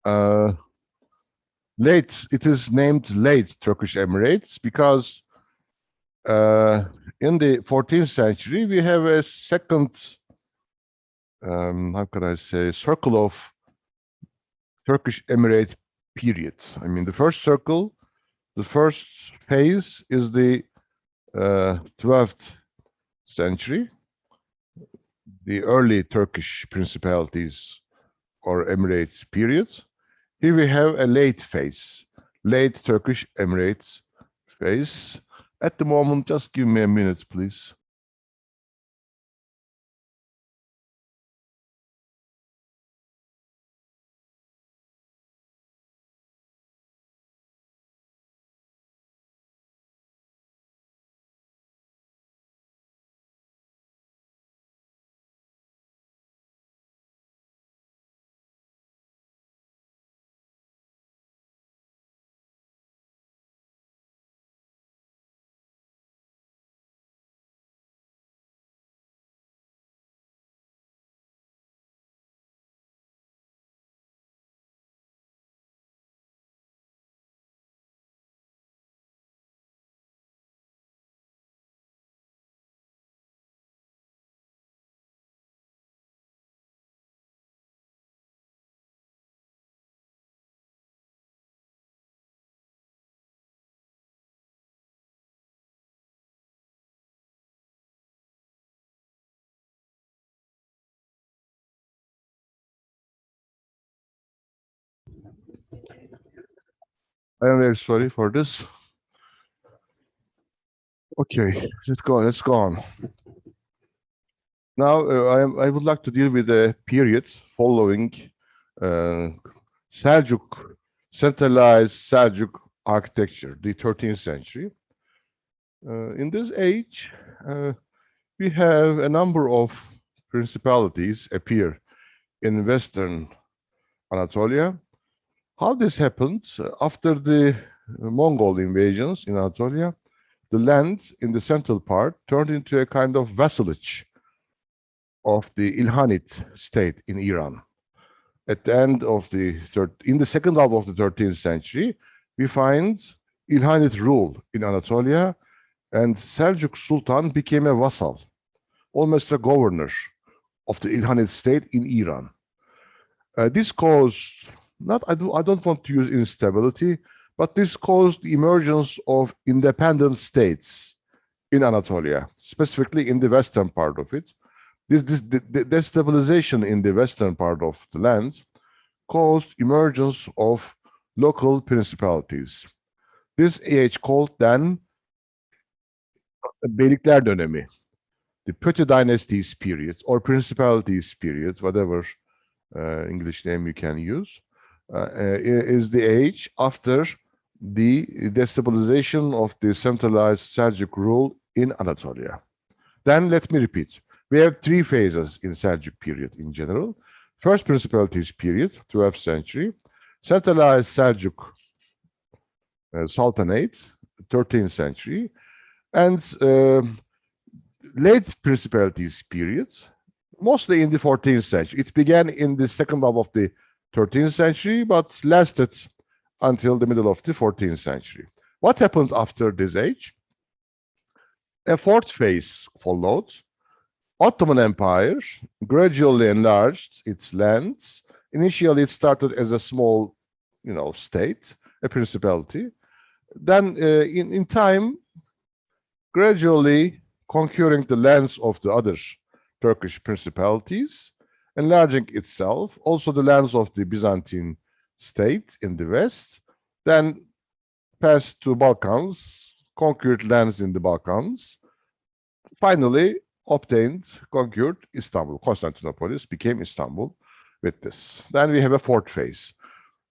It is named late Turkish Emirates because in the 14th century we have a second, how can I say, circle of Turkish Emirate period. I mean, the first phase is the 12th century, the early Turkish principalities or Emirates period. Here we have a late phase, late Turkish Emirates phase. At the moment, just give me a minute, please. I am very sorry for this. Okay, let's go on. Now, I would like to deal with the period following Seljuk, centralized Seljuk architecture, the 13th century. In this age, we have a number of principalities appear in Western Anatolia. How this happened? After the Mongol invasions in Anatolia, the land in the central part turned into a kind of vassalage of the Ilkhanate state in Iran. At the end of in the second half of the 13th century, we find Ilkhanate rule in Anatolia, and Seljuk Sultan became a vassal, almost a governor of the Ilkhanate state in Iran. This caused, I don't want to use instability, but this caused the emergence of independent states in Anatolia, specifically in the western part of it. The destabilization in the western part of the land caused emergence of local principalities. This age called then Beylikler dönemi, the Petty Dynasties period or Principalities period, whatever English name you can use, is the age after the destabilization of the centralized Seljuk rule in Anatolia. Then let me repeat. We have three phases in Seljuk period in general. First Principalities period, 12th century. Centralized Seljuk Sultanate, 13th century. And late Principalities period, mostly in the 14th century. It began in the second half of the 13th century, but lasted until the middle of the 14th century. What happened after this age? A fourth phase followed. Ottoman Empire gradually enlarged its lands. Initially, it started as a small, state, a principality. Then, in time, gradually conquering the lands of the other Turkish principalities, enlarging itself, also the lands of the Byzantine state in the west, then passed to Balkans, conquered lands in the Balkans, finally conquered Istanbul. Constantinople became Istanbul with this. Then we have a fourth phase.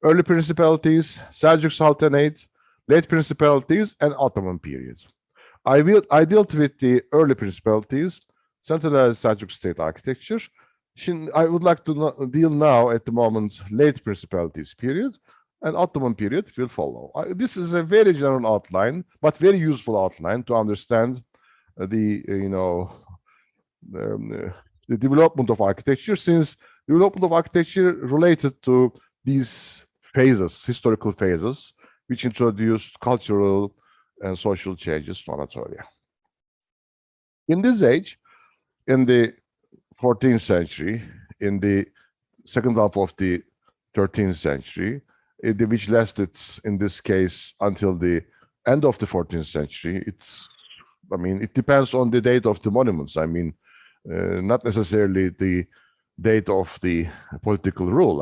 Early principalities, Seljuk Sultanate, late principalities, and Ottoman period. I dealt with the early principalities, centralized Seljuk state architecture. I would like to deal now at the moment late principalities period, and Ottoman period will follow. This is a very general outline, but very useful outline to understand the development of architecture, since development of architecture related to these phases, historical phases, which introduced cultural and social changes to Anatolia. In this age, in the 14th century, in the second half of the 13th century, which lasted in this case until the end of the 14th century. It depends on the date of the monuments. Not necessarily the date of the political rule.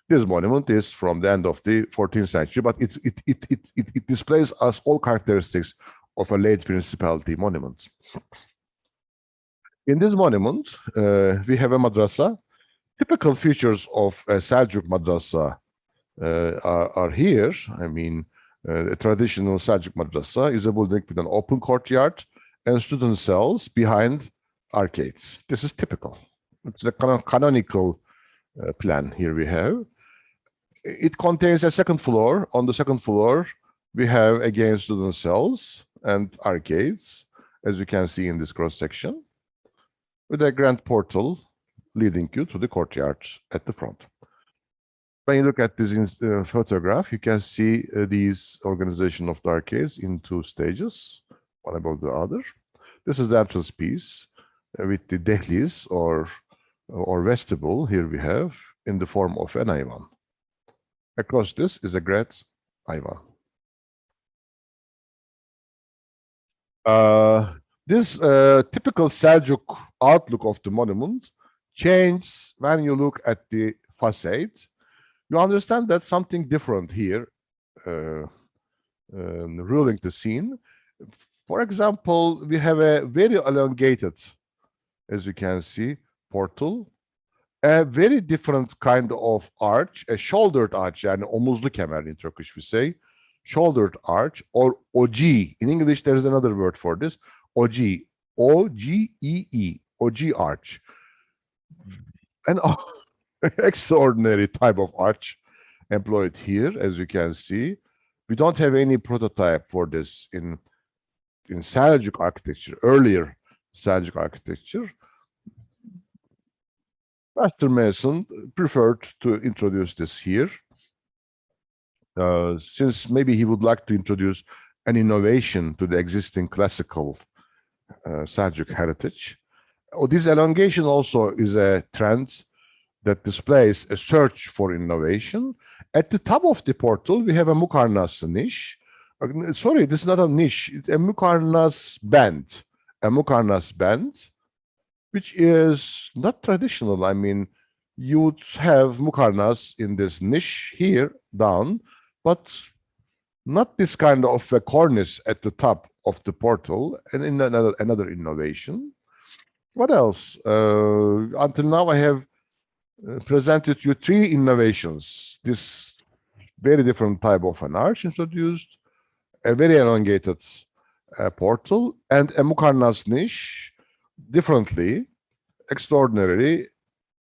This monument is from the end of the 14th century, but it displays us all characteristics of a late principality monument. In this monument, we have a madrasa. Typical features of a Seljuk madrasa are here. A traditional Seljuk madrasa is a building with an open courtyard and student cells behind arcades. This is typical. It's a canonical plan here we have. It contains a second floor. On the second floor, we have again student cells and arcades, as you can see in this cross section, with a grand portal leading you to the courtyard at the front. When you look at this photograph, you can see these organization of the arcades in two stages, one above the other. This is the entrance piece with the dehliz or vestibule. Here we have in the form of an ayvan. Across this is a great ayvan. This typical Seljuk outlook of the monument changes when you look at the facade. You understand that something different here ruling the scene. For example, we have a very elongated, as you can see, portal, a very different kind of arch, a shouldered arch, yani omuzlu kemer in Turkish we say, shouldered arch, or ogi. In English, there is another word for this, ogi, O-G-E-E, ogi arch. An extraordinary type of arch employed here, as you can see. We don't have any prototype for this in Seljuk architecture, earlier Seljuk architecture. Master Mason preferred to introduce this here, since maybe he would like to introduce an innovation to the existing classical Seljuk heritage. This elongation also is a trend that displays a search for innovation. At the top of the portal, we have a Mukarnas niche. Sorry, this is not a niche, it's a Mukarnas band. A Mukarnas band, which is not traditional. You would have Mukarnas in this niche here, down, but not this kind of a cornice at the top of the portal, and in another innovation. What else? Until now, I have presented you three innovations. This very different type of an arch introduced, a very elongated portal, and a Mukarnas niche, differently, extraordinarily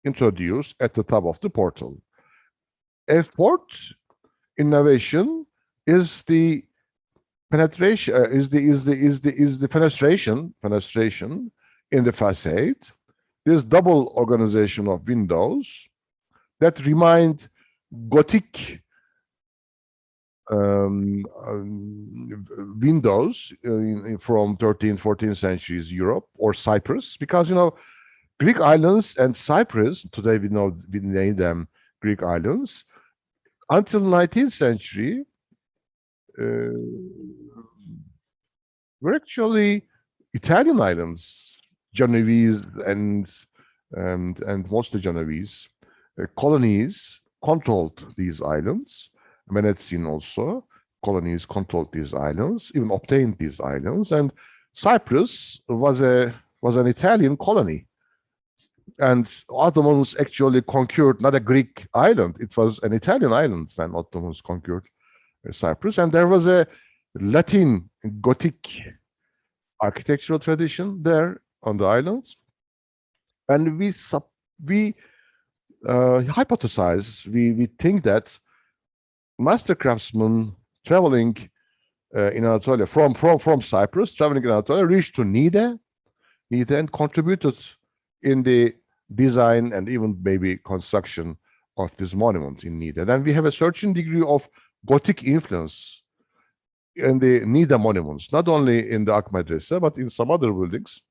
introduced at the top of the portal. A fourth innovation is the penetration, fenestration in the facade. This double organization of windows that remind Gothic windows from 13th, 14th centuries Europe or Cyprus, because Greek islands and Cyprus, today we name them Greek islands, until 19th century were actually Italian islands. Genoese and mostly Genoese colonies controlled these islands. Venetian also colonies controlled these islands, even obtained these islands, and Cyprus was an Italian colony. And Ottomans actually conquered not a Greek island; it was an Italian island when Ottomans conquered Cyprus, and there was a Latin Gothic architectural tradition there on the islands, and we hypothesize, we think that master craftsmen traveling in Anatolia from Cyprus, traveling in Anatolia, reached to Niğde and contributed in the design and even maybe construction of this monument in Nida. Then we have a certain degree of Gothic influence in the Nida monuments, not only in the Ak Medrese, but in some other buildings,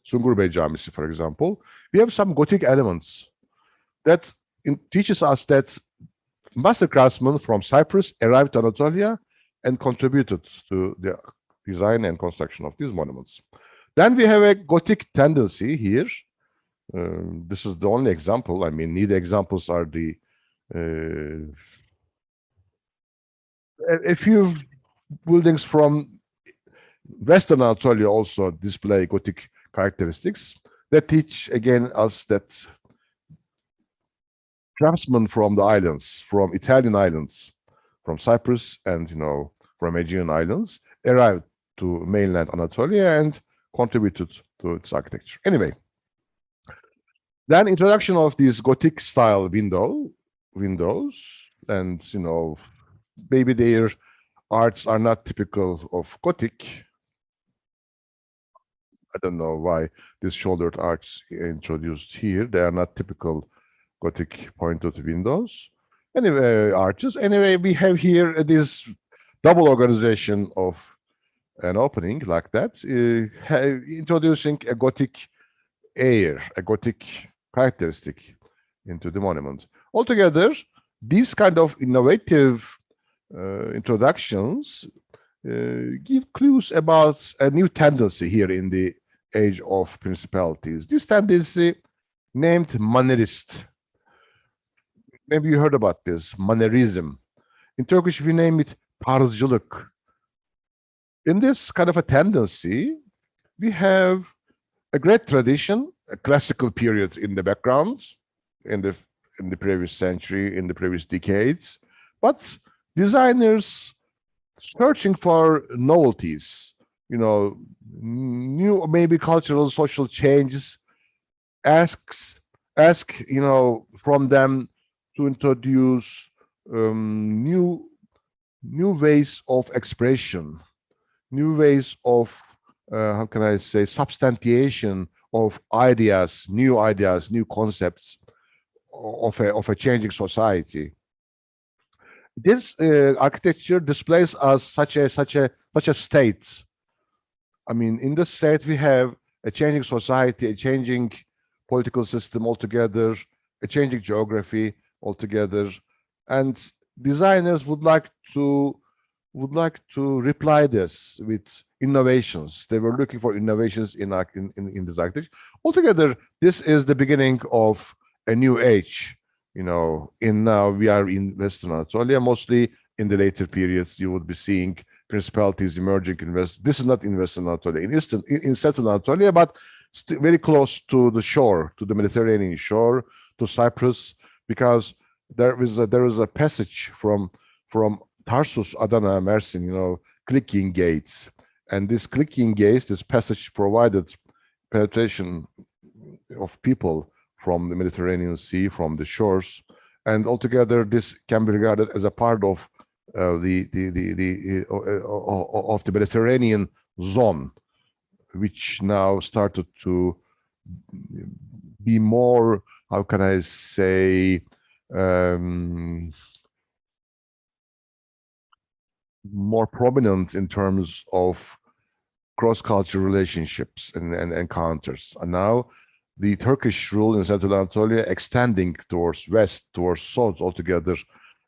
Sungur Bey Camisi, for example. We have some Gothic elements that teaches us that master craftsmen from Cyprus arrived to Anatolia and contributed to the design and construction of these monuments. Then we have a Gothic tendency here. This is the only example. I mean, Nida examples are the a few buildings from Western Anatolia also display Gothic characteristics that teach again us that craftsmen from the islands, from Italian islands, from Cyprus and from Aegean islands, arrived to mainland Anatolia and contributed to its architecture. Anyway, then introduction of these Gothic style windows, and maybe their arts are not typical of Gothic. I don't know why these shouldered arcs introduced here. They are not typical Gothic pointed windows. Anyway, arches. Anyway, we have here this double organization of an opening like that, introducing a Gothic air, a Gothic characteristic into the monument. Altogether, these kind of innovative introductions give clues about a new tendency here in the age of principalities. This tendency named Mannerist. Maybe you heard about this, Mannerism. In Turkish, we name it tarzcılık. In this kind of a tendency, we have a great tradition, a classical period in the background, in the previous century, in the previous decades, but designers searching for novelties, new maybe cultural, social changes, ask from them to introduce new ways of expression, new ways of how can I say, substantiation of ideas, new concepts of a changing society. This architecture displays us such a state. I mean, in this state we have a changing society, a changing political system altogether, a changing geography altogether, and designers would like to reply this with innovations. They were looking for innovations in this architecture. Altogether, this is the beginning of a new age. Now we are in Western Anatolia. Mostly in the later periods, you would be seeing principalities emerging in West. This is not in Western Anatolia, in Central Anatolia, but very close to the shore, to the Mediterranean shore, to Cyprus, because there is a passage from Tarsus, Adana, Mersin, clicking gates, and this clicking gates, this passage provided penetration of people from the Mediterranean Sea, from the shores, and altogether this can be regarded as a part of the Mediterranean zone, which now started to be more, how can I say, more prominent in terms of cross-cultural relationships and encounters. And now the Turkish rule in Central Anatolia extending towards west, towards south altogether,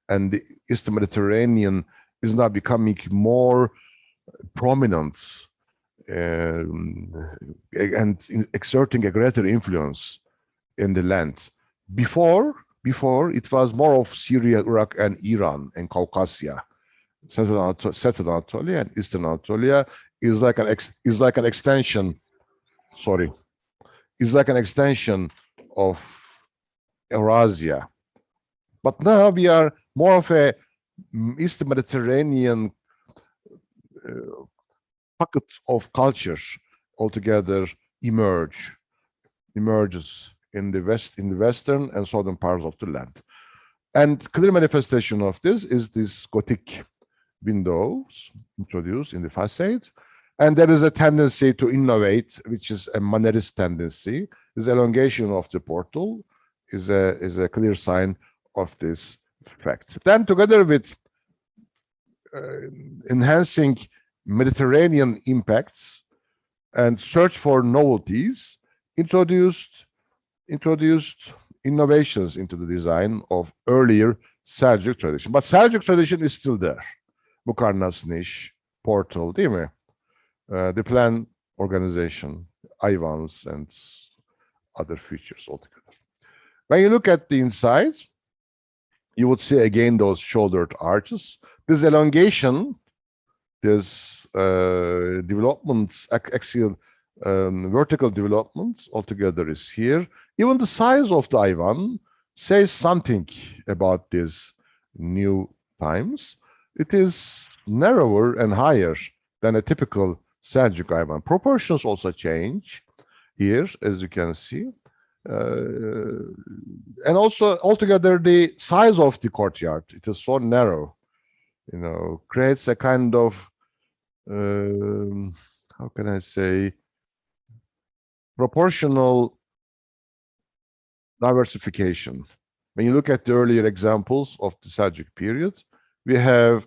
and the Eastern Mediterranean is now becoming more prominent and exerting a greater influence in the land. Before it was more of Syria, Iraq, and Iran and Caucasia. Central Anatolia and Eastern Anatolia is like an extension. Sorry, is like an extension of Eurasia. But now we are more of a East Mediterranean pocket of cultures altogether emerges in the western and southern parts of the land. And clear manifestation of this is this Gothic windows introduced in the facade. And there is a tendency to innovate, which is a Mannerist tendency. This elongation of the portal is a clear sign of this fact. Then, together with enhancing Mediterranean impacts and search for novelties, introduced innovations into the design of earlier Seljuk tradition. But Seljuk tradition is still there. Mukarnas niche, portal, değil mi? The plan organization, Ivans, and other features altogether. When you look at the inside, you would see again those shouldered arches. This elongation, this development, axial vertical development altogether is here. Even the size of the Ivan says something about these new times. It is narrower and higher than a typical Seljuk Ivan. Proportions also change here, as you can see. And also altogether the size of the courtyard, it is so narrow, creates a kind of how can I say, proportional diversification. When you look at the earlier examples of the Seljuk period, we have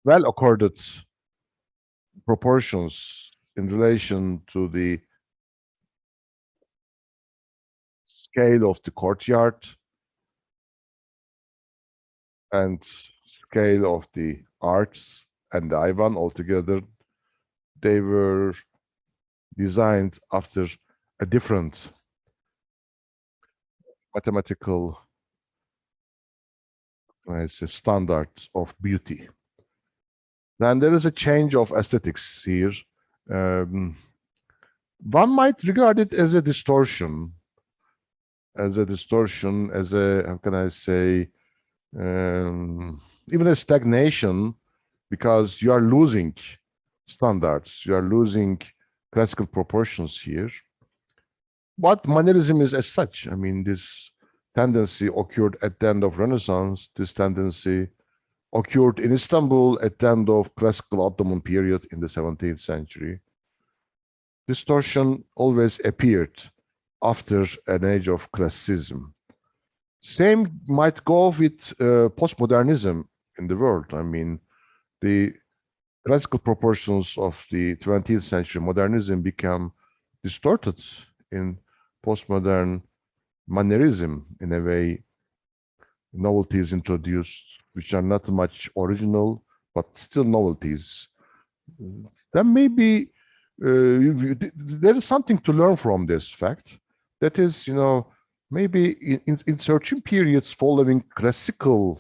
well-accorded proportions in relation to the scale of the courtyard and scale of the arcs and the Ivan altogether. They were designed after a different mathematical standards of beauty. Then there is a change of aesthetics here. One might regard it as a distortion, as a, how can I say, even a stagnation, because you are losing standards, you are losing classical proportions here. What Manierism is as such, I mean, this tendency occurred at the end of Renaissance, this tendency occurred in Istanbul at the end of classical Ottoman period in the 17th century. Distortion always appeared after an age of classicism. Same might go with postmodernism in the world. I mean, the classical proportions of the 20th century modernism become distorted in postmodern Manierism. In a way, novelties introduced which are not much original, but still novelties. Then maybe there is something to learn from this fact. That is, maybe in certain periods following classical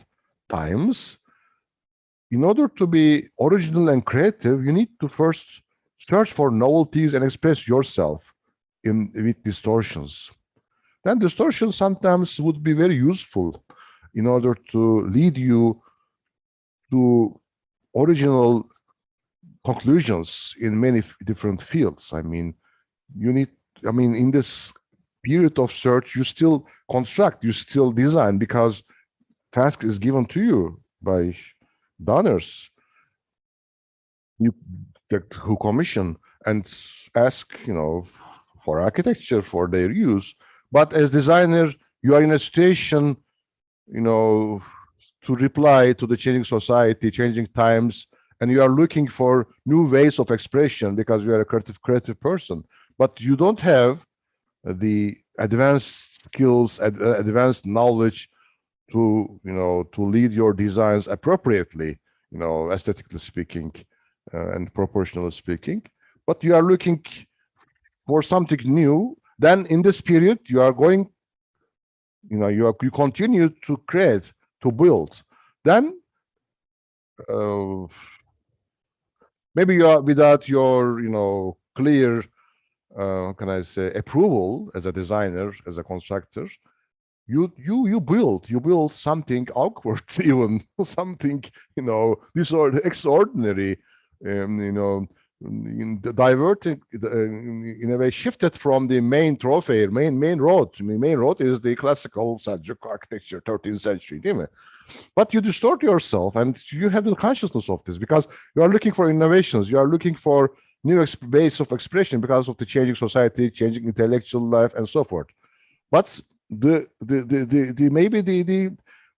times, in order to be original and creative, you need to first search for novelties and express yourself with distortions. Then distortions sometimes would be very useful in order to lead you to original conclusions in many different fields. I mean, in this period of search, you still construct, you still design, because task is given to you by donors who commission and ask, for architecture for their use. But as designer, you are in a situation, to reply to the changing society, changing times, and you are looking for new ways of expression because you are a creative person. But you don't have the advanced skills, advanced knowledge to lead your designs appropriately, aesthetically speaking and proportionally speaking. But you are looking for something new. Then in this period, you are going, you continue to create, to build. Then maybe you are without your clear can I say, approval as a designer, as a constructor, you build something awkward, even something extraordinary, diverting in a way, shifted from the main thoroughfare, main road. I mean, main road is the classical Seljuk architecture, 13th century, but you distort yourself, and you have the consciousness of this because you are looking for innovations, you are looking for new ways of expression because of the changing society, changing intellectual life, and so forth. But maybe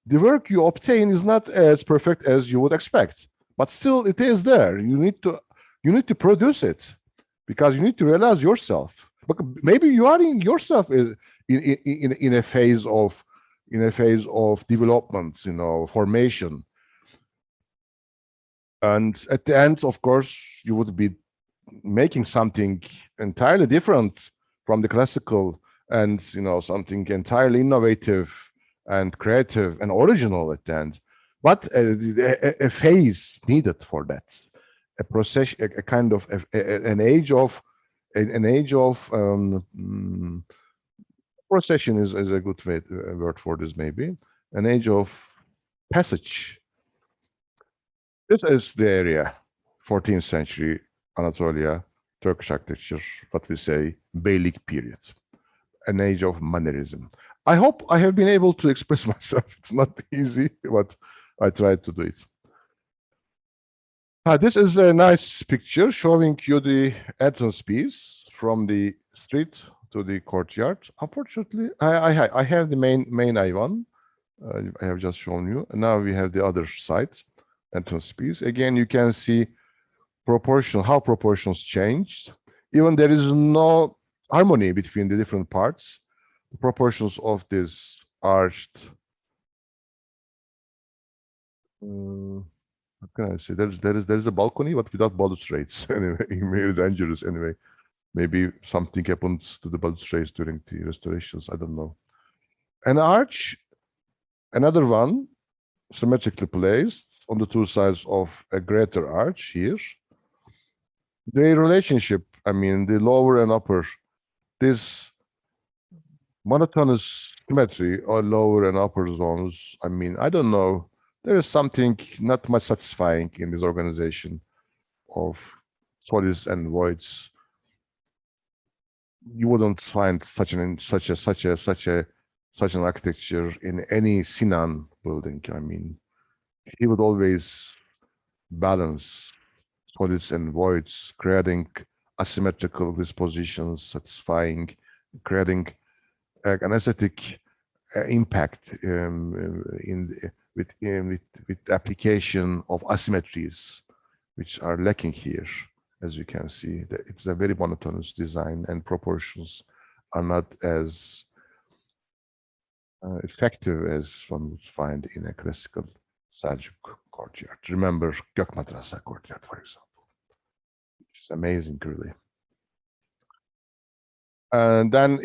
the work you obtain is not as perfect as you would expect, but still it is there. You need to produce it because you need to realize yourself. But maybe you are in yourself is in a phase of development, formation. And at the end, of course, you would be making something entirely different from the classical, and something entirely innovative and creative and original at the end. But a phase needed for that, a process, a kind of an age of procession is a good word for this, maybe an age of passage. This is the area, 14th century Anatolia, Turkish architecture, what we say, Beylik period, an age of mannerism. I hope I have been able to express myself. It's not easy, but I tried to do it. This is a nice picture showing you the entrance piece from the street to the courtyard. Unfortunately, I have the main Ayvan. I have just shown you. And now we have the other side, entrance piece. Again, you can see how proportions changed. Even there is no harmony between the different parts. The proportions of this arched. What can I say? There is a balcony, but without balustrades. Anyway, very dangerous. Anyway, maybe something happened to the balustrades during the restorations. I don't know. An arch, another one, symmetrically placed on the two sides of a greater arch here. The relationship, I mean, the lower and upper, this monotonous symmetry or lower and upper zones, I mean, I don't know. There is something not much satisfying in this organization of solids and voids. You wouldn't find such an architecture in any Sinan building. I mean, he would always balance solids and voids, creating asymmetrical dispositions, satisfying, creating an aesthetic impact with application of asymmetries, which are lacking here. As you can see, it's a very monotonous design, and proportions are not as effective as one would find in a classical Seljuk courtyard. Remember Gök Madrasa courtyard, for example. It's amazing, really. And then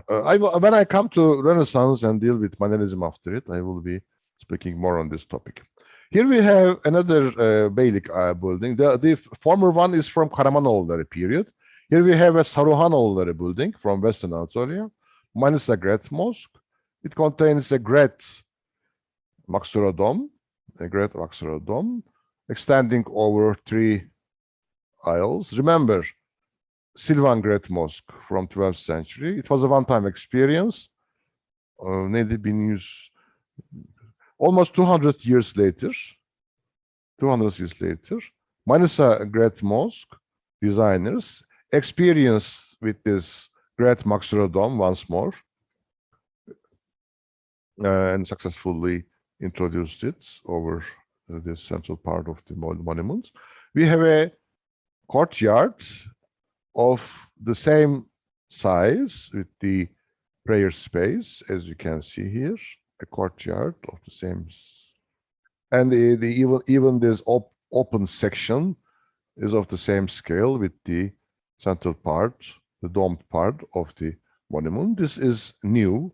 when I come to Renaissance and deal with Manierism after it, I will be speaking more on this topic. Here we have another Beylik building. The former one is from Karamanoğulları period. Here we have a Saruhanoğulları building from Western Anatolia, minus a great mosque. It contains a great Maksura dome, extending over 3 aisles. Remember, Silvan Great Mosque from 12th century. It was a one-time experience. Needed been used almost 200 years later. Manisa Great Mosque designers experienced with this great Maksura dome once more and successfully introduced it over the central part of the monument. We have a courtyard of the same size with the prayer space, as you can see here, a courtyard of the same, and even this open section is of the same scale with the central part, the domed part of the monument. This is new.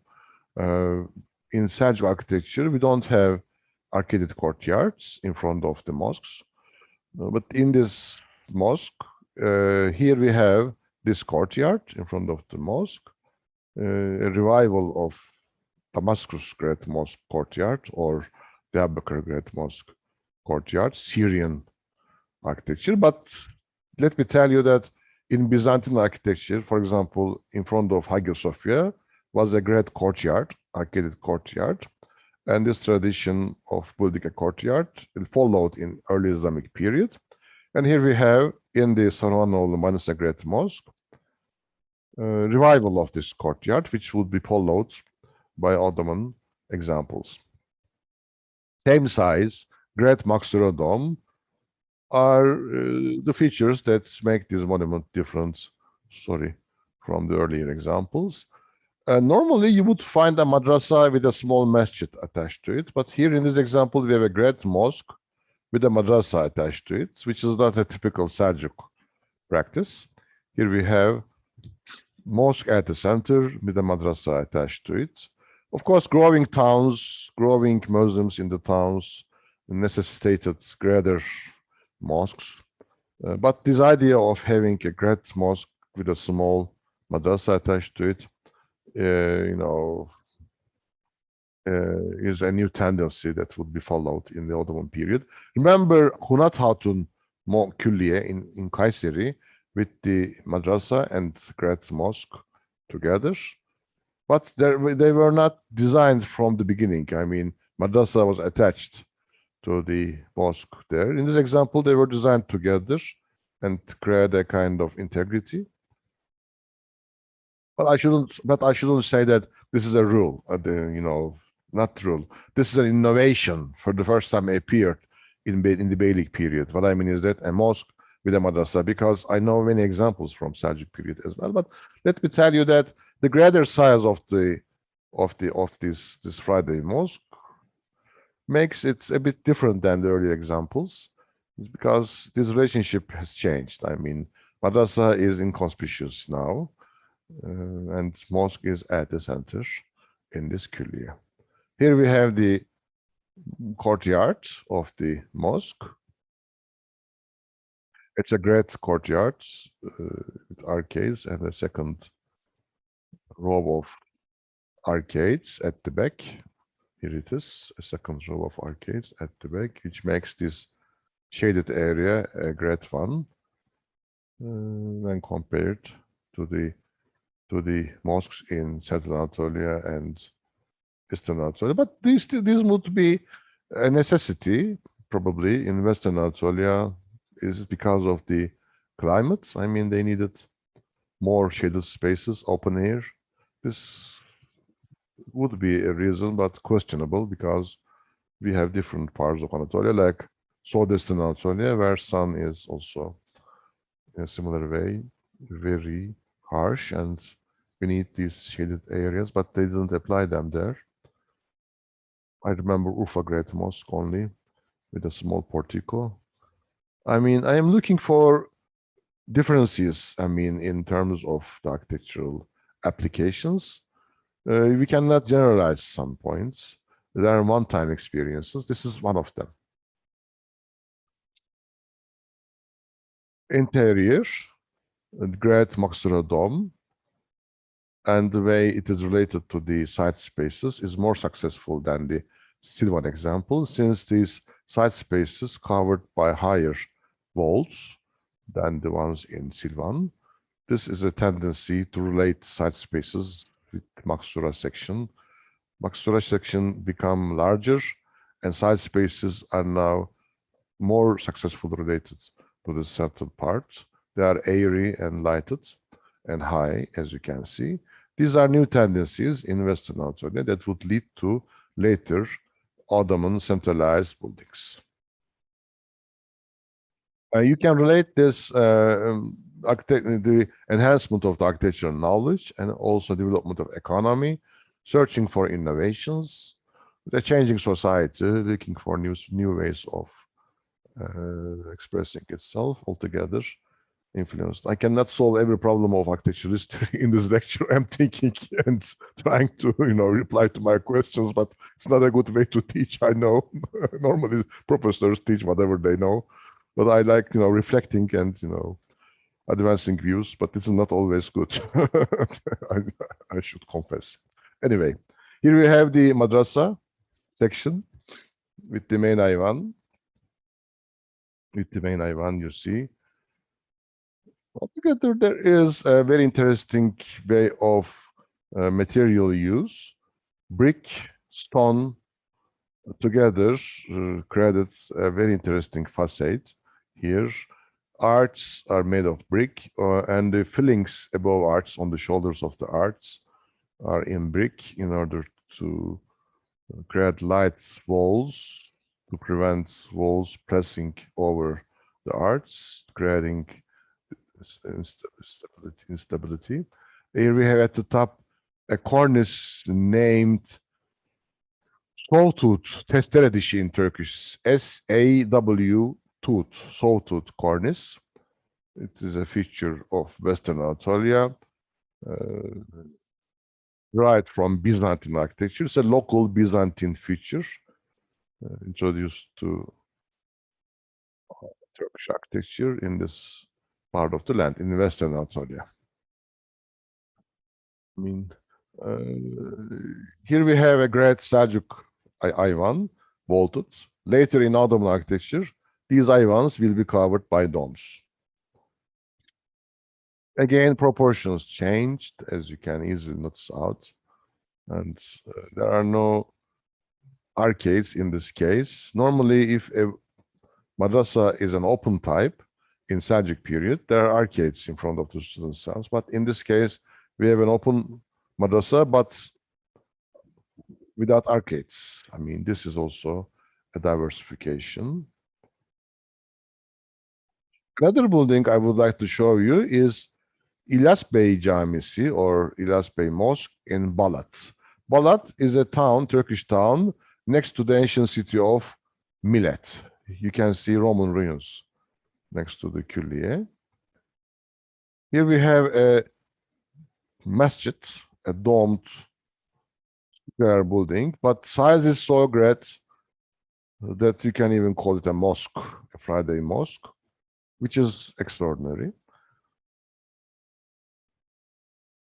In Seljuk architecture, we don't have arcaded courtyards in front of the mosques, but in this mosque, here we have this courtyard in front of the mosque, a revival of Damascus Great Mosque courtyard or Diyarbakir Great Mosque courtyard, Syrian architecture. But let me tell you that in Byzantine architecture, for example, in front of Hagia Sophia was a great courtyard, arcaded courtyard, and this tradition of building a courtyard followed in early Islamic period. And here we have in the Saruhanoğlu Manisa Great Mosque revival of this courtyard, which would be followed by Ottoman examples. Same size, Great Maksura Dome are the features that make this monument different, from the earlier examples. Normally, you would find a madrasa with a small masjid attached to it, but here in this example, we have a great mosque with a madrasa attached to it, which is not a typical Seljuk practice. Here we have mosque at the center with a madrasa attached to it. Of course, growing towns, growing Muslims in the towns necessitated greater mosques. But this idea of having a great mosque with a small madrasa attached to it, is a new tendency that would be followed in the Ottoman period. Remember Hunat Hatun Külliye in Kayseri with the madrasa and great mosque together. But they were not designed from the beginning. I mean, madrasa was attached to the mosque there. In this example, they were designed together and create a kind of integrity. But I shouldn't say that this is a rule. Not rule. This is an innovation for the first time appeared in the Beylik period. What I mean is that a mosque with a madrasa, because I know many examples from Seljuk period as well. But let me tell you that the greater size of this Friday mosque makes it a bit different than the earlier examples, because this relationship has changed. I mean, madrasa is inconspicuous now, and mosque is at the center in this külliye. Here we have the courtyard of the mosque. It's a great courtyard with arcades and a second row of arcades at the back. Here it is, a second row of arcades at the back, which makes this shaded area a great one when compared to the mosques in Central Anatolia and Eastern Anatolia. But this would be a necessity probably in Western Anatolia, is because of the climate. I mean, they needed more shaded spaces, open air. This would be a reason, but questionable, because we have different parts of Anatolia, like southeastern Anatolia, where sun is also in a similar way very harsh, and we need these shaded areas, but they didn't apply them there. I remember Urfa Great Mosque only with a small portico. I mean, I am looking for differences, I mean, in terms of the architectural applications. We cannot generalize some points. There are one-time experiences. This is one of them. Interior, Great Maksura Dome, and the way it is related to the side spaces is more successful than the Silvan example, since these side spaces covered by higher walls than the ones in Silvan. This is a tendency to relate side spaces with Maksura section. Maksura section become larger, and side spaces are now more successfully related to the central part. They are airy and lighted and high, as you can see. These are new tendencies in Western Anatolia that would lead to later Ottoman centralized buildings. You can relate this the enhancement of the architectural knowledge and also development of economy, searching for innovations, the changing society, looking for new ways of expressing itself altogether influenced. I cannot solve every problem of architectural history in this lecture. I'm thinking and trying to, reply to my questions, but it's not a good way to teach, I know. Normally, professors teach whatever they know, but I like, reflecting and, advancing views, but this is not always good. I should confess. Anyway, here we have the madrasa section with the main Ayvan. With the main Ayvan, you see. Altogether, there is a very interesting way of material use. Brick, stone together created a very interesting facade here. Arches are made of brick, and the fillings above arches on the shoulders of the arches are in brick in order to create light walls to prevent walls pressing over the arches, creating instability. Here we have at the top a cornice named sawtooth, testere dişi in Turkish, SAW tooth, sawtooth cornice. It is a feature of Western Anatolia, right from Byzantine architecture. It's a local Byzantine feature introduced to Turkish architecture in this part of the land, in Western Anatolia. I mean, here we have a great Seljuk Ayvan, vaulted. Later in Ottoman architecture, these Ayvans will be covered by domes. Again, proportions changed, as you can easily notice out. And there are no arcades in this case. Normally, if a madrasa is an open type in Seljuk period, there are arcades in front of the student cells. But in this case, we have an open madrasa, but without arcades. I mean, this is also a diversification. Another building I would like to show you is İlyas Bey Camisi or İlyas Bey Mosque in Balat. Balat is a town, Turkish town, next to the ancient city of Millet. You can see Roman ruins next to the Külliye. Here we have a masjid, a domed square building, but size is so great that you can even call it a mosque, a Friday mosque, which is extraordinary.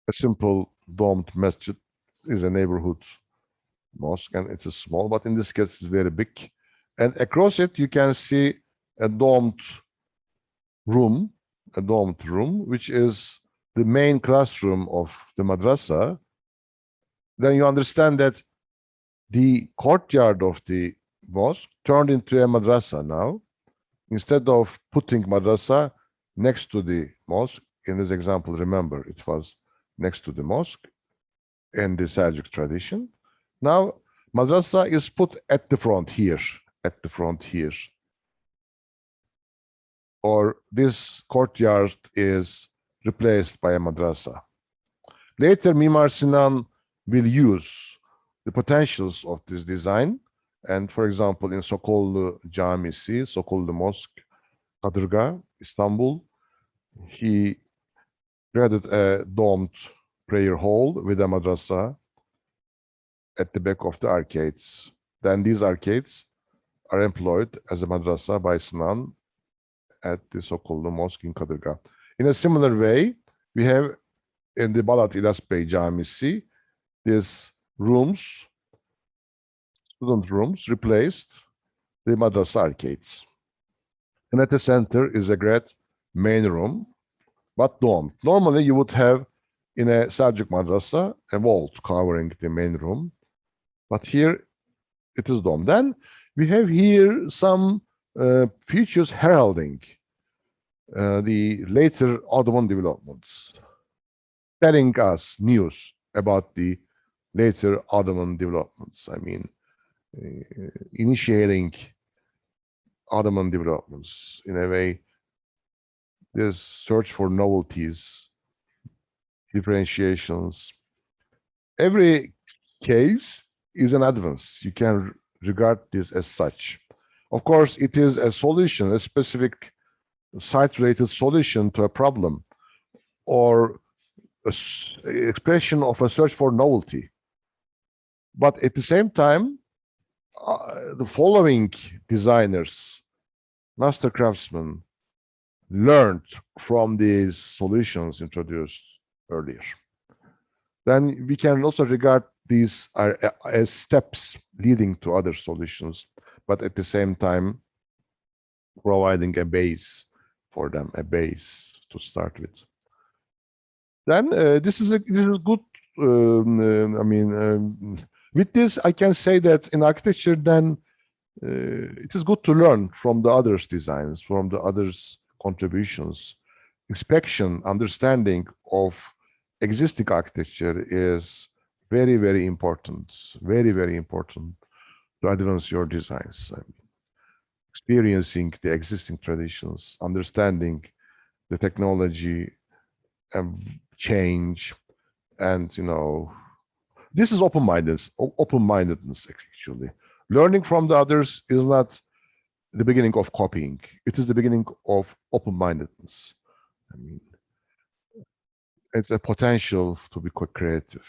A simple domed masjid is a neighborhood mosque, and it's a small, but in this case, it's very big. And across it, you can see a domed room, which is the main classroom of the madrasa. Then you understand that the courtyard of the mosque turned into a madrasa now. Instead of putting madrasa next to the mosque, in this example, remember, it was next to the mosque in the Seljuk tradition. Now, madrasa is put at the front here, Or this courtyard is replaced by a madrasa. Later, Mimar Sinan will use the potentials of this design. And for example, in Sokollu Camisi, Sokollu Mosque, Kadırga, Istanbul, he created a domed prayer hall with a madrasa at the back of the arcades. Then these arcades are employed as a madrasa by Sinan at the Sokollu Mosque in Kadırga. In a similar way, we have in the Balat İlyas Bey Camisi, these rooms, student rooms, replaced the madrasa arcades. And at the center is a great main room, but domed. Normally, you would have in a Seljuk madrasa a vault covering the main room, but here it is domed. Then we have here some features heralding the later Ottoman developments, telling us news about the later Ottoman developments. I mean, initiating Ottoman developments in a way. This search for novelties, differentiations. Every case is an advance. You can regard this as such. Of course, it is a solution, a specific site-related solution to a problem, or an expression of a search for novelty. But at the same time, the following designers, master craftsmen, learned from these solutions introduced earlier. Then we can also regard these as steps leading to other solutions, but at the same time providing a base for them, a base to start with. Then this is good. With this, I can say that in architecture, then it is good to learn from the others' designs, from the others' contributions, inspection, understanding of existing architecture is very, very important. Very, very important to advance your designs. I mean, experiencing the existing traditions, understanding the technology change, and this is open-mindedness actually. Learning from the others is not the beginning of copying. It is the beginning of open-mindedness. I mean, it's a potential to be quite creative.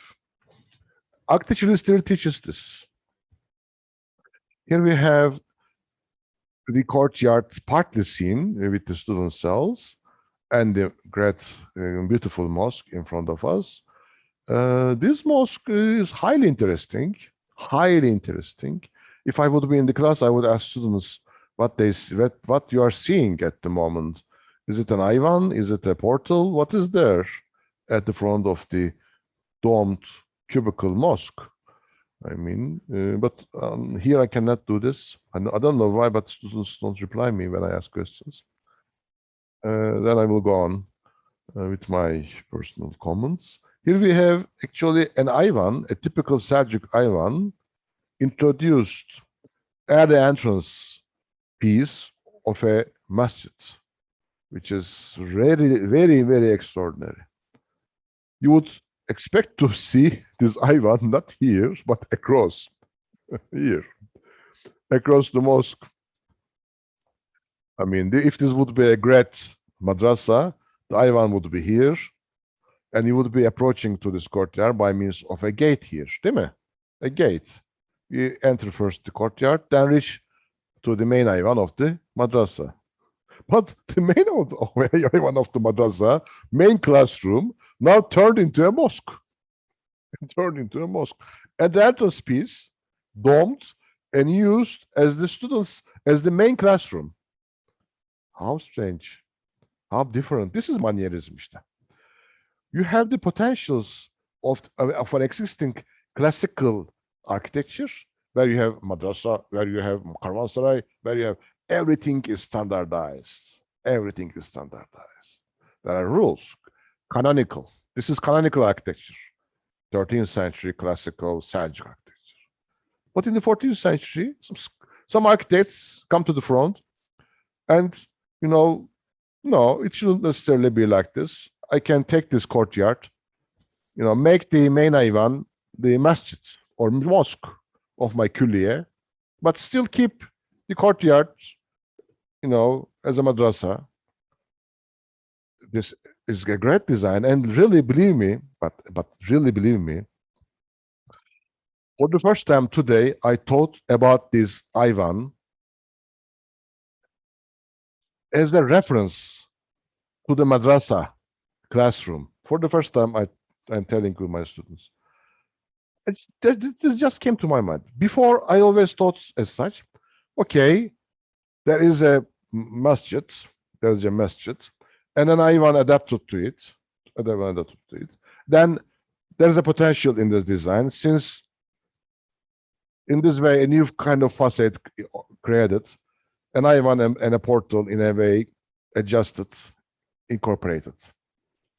Architecture still teaches this. Here we have the courtyard partly seen with the student cells and the great, beautiful mosque in front of us. This mosque is highly interesting, highly interesting. If I would be in the class, I would ask students what you are seeing at the moment. Is it an Ivan? Is it a portal? What is there at the front of the domed cubicle mosque? I mean, but here I cannot do this. I don't know why, but students don't reply me when I ask questions. Then I will go on with my personal comments. Here we have actually an Ivan, a typical Seljuk Ivan, introduced at the entrance piece of a masjid, which is really, very, very extraordinary. You would expect to see this Ivan not here, but across here, across the mosque. I mean, if this would be a great madrasa, the Ivan would be here, and you would be approaching to this courtyard by means of a gate here, değil mi? A gate. You enter first the courtyard, then reach to the main Ivan of the madrasa. But the main Ivan of the madrasa, main classroom, now turned into a mosque. Turned into a mosque. And the entrance piece, domed and used as the main classroom. How strange. How different. This is manierism işte. You have the potentials of an existing classical architecture where you have madrasa, where you have karvansaray, where you have everything is standardized. Everything is standardized. There are rules, canonical. This is canonical architecture, 13th century classical Seljuk architecture. But in the 14th century, some architects come to the front and, no, it shouldn't necessarily be like this. I can take this courtyard, make the main Ivan the masjid or mosque of my külliye, but still keep the courtyard, as a madrasa. This is a great design, and really believe me, but really believe me, for the first time today, I thought about this Ivan as a reference to the madrasa classroom. For the first time, I'm telling you, my students. This just came to my mind. Before, I always thought as such, okay, there is a masjid, and then Ivan adapted to it. Then there's a potential in this design, since in this way, a new kind of facade created, an Ivan and a portal in a way adjusted, incorporated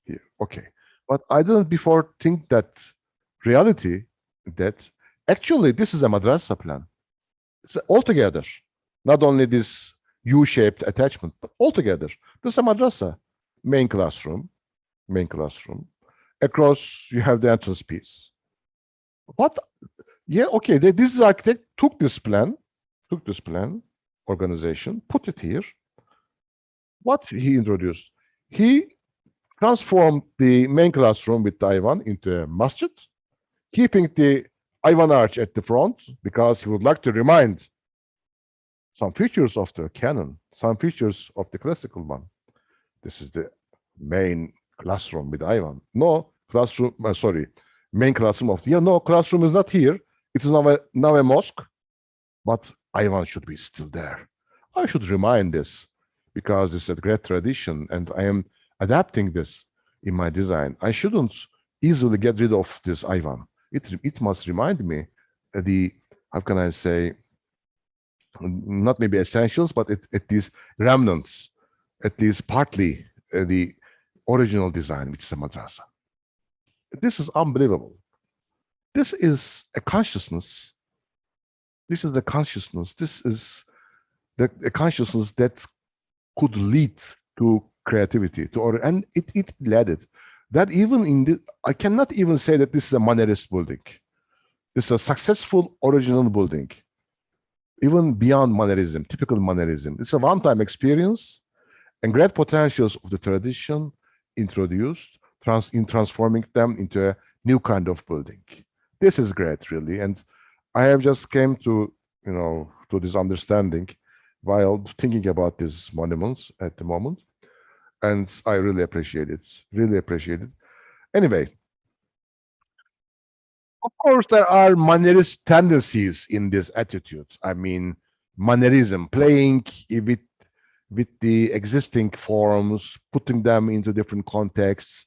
here. Okay. But I didn't before think that reality, that actually this is a madrasa plan. It's altogether, not only this U-shaped attachment, but altogether. This is a madrasa, main classroom. Across, you have the entrance piece. But yeah, okay, this architect took this plan, organization, put it here. What he introduced? He transformed the main classroom with the Ivan into a masjid, keeping the Ivan arch at the front because he would like to remind some features of the canon, some features of the classical one. This is the main classroom with Ivan. No classroom, main classroom of, no, classroom is not here. It is now a mosque, but Ivan should be still there. I should remind this because it's a great tradition and I am adapting this in my design. I shouldn't easily get rid of this Ivan. It must remind me the, how can I say, not maybe essentials, but it is remnants at least partly, the original design, which is a madrasa. This is unbelievable. This is a consciousness. This is the consciousness. This is a consciousness that could lead to creativity, and it led it. That even in the, I cannot even say that this is a Mannerist building. This is a successful original building, even beyond Mannerism, typical Mannerism. It's a one-time experience and great potentials of the tradition introduced, in transforming them into a new kind of building. This is great, really. And I have just came to, to this understanding while thinking about these monuments at the moment. And I really appreciate it, really appreciate it. Anyway, of course, there are Mannerist tendencies in this attitude. I mean, Mannerism, playing with the existing forms, putting them into different contexts.